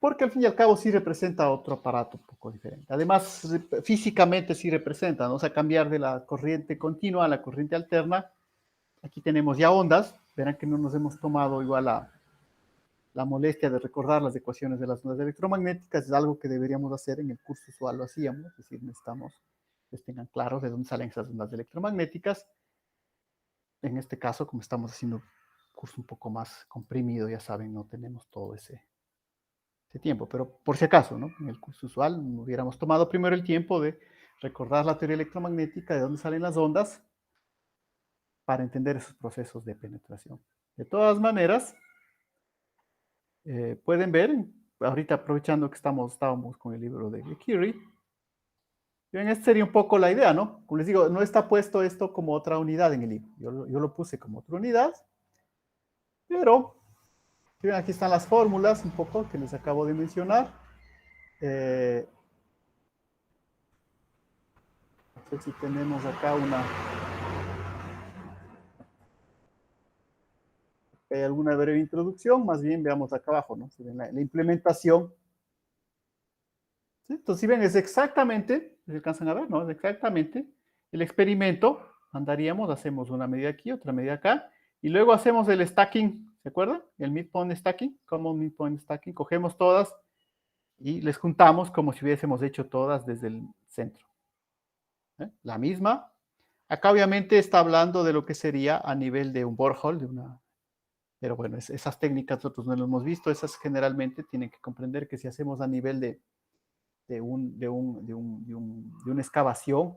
porque al fin y al cabo sí representa otro aparato un poco diferente. Además, físicamente sí representa, ¿no? O sea, cambiar de la corriente continua a la corriente alterna. Aquí tenemos ya ondas, verán que no nos hemos tomado igual la molestia de recordar las ecuaciones de las ondas electromagnéticas, es algo que deberíamos hacer en el curso usual, lo hacíamos, es decir, necesitamos que tengan claros de dónde salen esas ondas electromagnéticas. En este caso, como estamos haciendo un curso un poco más comprimido, ya saben, no tenemos todo ese tiempo, pero por si acaso, ¿no? En el curso usual hubiéramos tomado primero el tiempo de recordar la teoría electromagnética, de dónde salen las ondas, para entender esos procesos de penetración. De todas maneras, pueden ver, ahorita aprovechando que estábamos con el libro de Curie, bien, esta sería un poco la idea, ¿no? Como les digo, no está puesto esto como otra unidad en el libro. Yo lo puse como otra unidad, pero aquí están las fórmulas un poco que les acabo de mencionar. No sé si tenemos acá alguna breve introducción, más bien veamos acá abajo, ¿no? Si ven la implementación. ¿Sí? Entonces, si ven, es exactamente, si alcanzan a ver, ¿no? Es exactamente el experimento. Andaríamos, hacemos una medida aquí, otra medida acá, y luego hacemos el stacking, ¿se acuerdan? El midpoint stacking, como midpoint stacking, cogemos todas y les juntamos como si hubiésemos hecho todas desde el centro. La misma. Acá obviamente está hablando de lo que sería a nivel de un borehole, pero bueno, esas técnicas nosotros no lo hemos visto, esas generalmente tienen que comprender que si hacemos a nivel de una excavación,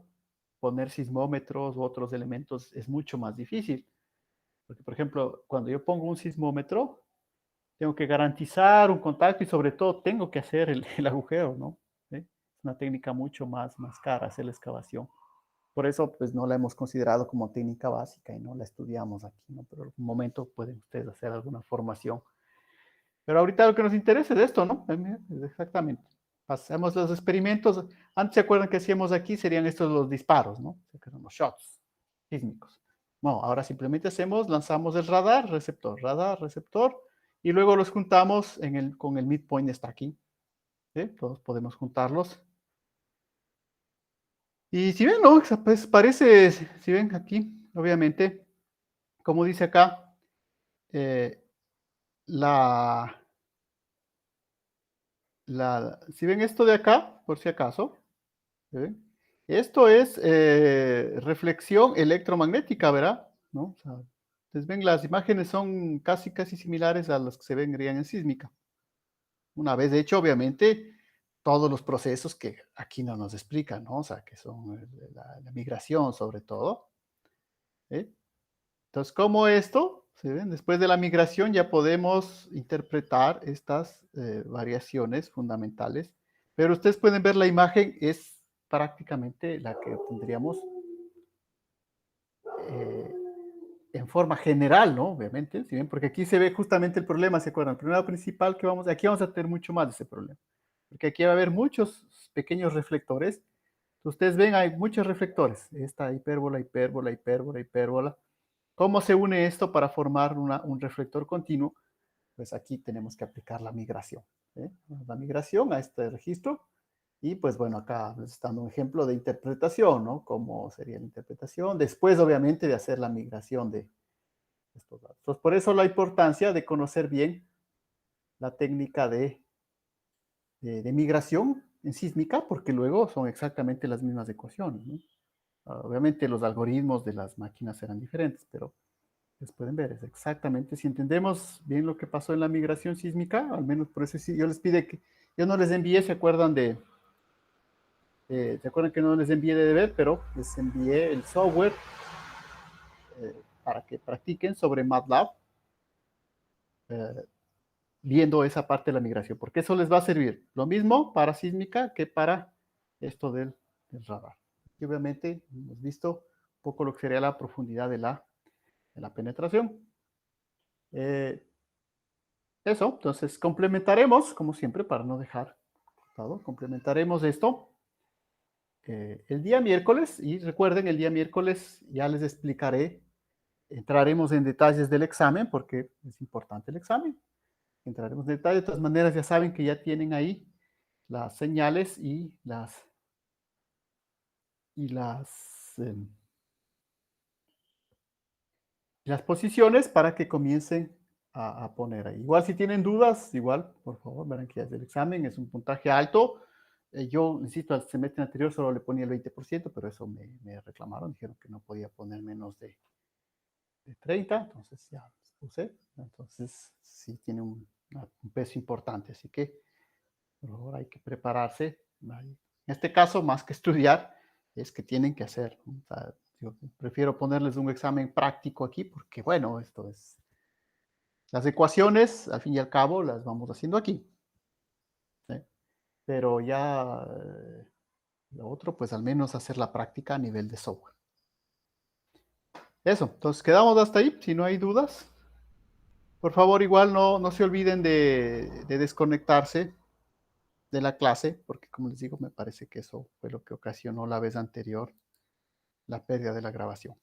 poner sismómetros u otros elementos es mucho más difícil. Porque, por ejemplo, cuando yo pongo un sismómetro, tengo que garantizar un contacto y sobre todo tengo que hacer el agujero, ¿no? ¿Sí? Es una técnica mucho más cara hacer la excavación. Por eso, pues no la hemos considerado como técnica básica y no la estudiamos aquí, ¿no? Pero en algún momento pueden ustedes hacer alguna formación. Pero ahorita lo que nos interesa es esto, ¿no? Exactamente. Hacemos los experimentos. Antes, ¿se acuerdan que hacíamos aquí? Serían estos los disparos, ¿no? Que son los shots sísmicos. No, ahora simplemente lanzamos el radar, receptor, y luego los juntamos con el midpoint stacking. ¿Sí? Todos podemos juntarlos. Y si ven, ¿no? Pues parece, si ven aquí, obviamente, como dice acá, eh, la, si ven esto de acá, por si acaso, ¿sí? Esto es reflexión electromagnética, ¿verdad? ¿No? O sea, ustedes ven, las imágenes son casi similares a las que se ven en sísmica. Una vez hecho, obviamente, todos los procesos que aquí no nos explican, ¿no? O sea, que son la migración sobre todo. ¿Sí? Entonces, como esto, ¿sí ven? Después de la migración ya podemos interpretar estas variaciones fundamentales, pero ustedes pueden ver la imagen, es prácticamente la que tendríamos eh, en forma general, ¿no? Obviamente, ¿sí ven? Porque aquí se ve justamente el problema, ¿se acuerdan? El problema principal que aquí vamos a tener mucho más de ese problema, porque aquí va a haber muchos pequeños reflectores. Ustedes ven, hay muchos reflectores, esta hipérbola, hipérbola, hipérbola, hipérbola. ¿Cómo se une esto para formar un reflector continuo? Pues aquí tenemos que aplicar la migración. ¿Eh? La migración a este registro. Y pues bueno, acá les está dando un ejemplo de interpretación, ¿no? ¿Cómo sería la interpretación? Después, obviamente, de hacer la migración de estos datos. Entonces, por eso la importancia de conocer bien la técnica de de migración en sísmica, porque luego son exactamente las mismas ecuaciones, ¿no? Obviamente los algoritmos de las máquinas eran diferentes, pero les pueden ver, es exactamente, si entendemos bien lo que pasó en la migración sísmica, al menos por eso sí, yo les pide que, yo no les envié, ¿se acuerdan ¿se acuerdan que no les envié de deber, pero les envié el software para que practiquen sobre MATLAB, eh, viendo esa parte de la migración, porque eso les va a servir lo mismo para sísmica que para esto del radar. Y obviamente hemos visto un poco lo que sería la profundidad de la penetración. Eso, entonces complementaremos, como siempre, para no dejar todo, complementaremos esto el día miércoles. Y recuerden, el día miércoles ya les explicaré, entraremos en detalles del examen, porque es importante el examen. Entraremos en detalle, de todas maneras ya saben que ya tienen ahí las señales y las posiciones para que comiencen a poner ahí. Igual si tienen dudas, igual, por favor, verán que ya es el examen, es un puntaje alto. Yo, insisto, al semestre anterior solo le ponía el 20%, pero eso me reclamaron, dijeron que no podía poner menos de 30, entonces ya puse. Entonces sí tiene un peso importante, así que por favor hay que prepararse. En este caso, más que estudiar, es que tienen que hacer. O sea, yo prefiero ponerles un examen práctico aquí porque, bueno, esto es... Las ecuaciones, al fin y al cabo, las vamos haciendo aquí. ¿Sí? Pero ya lo otro, pues al menos hacer la práctica a nivel de software. Eso, entonces quedamos hasta ahí. Si no hay dudas, por favor, igual no se olviden de desconectarse de la clase, porque como les digo, me parece que eso fue lo que ocasionó la vez anterior la pérdida de la grabación.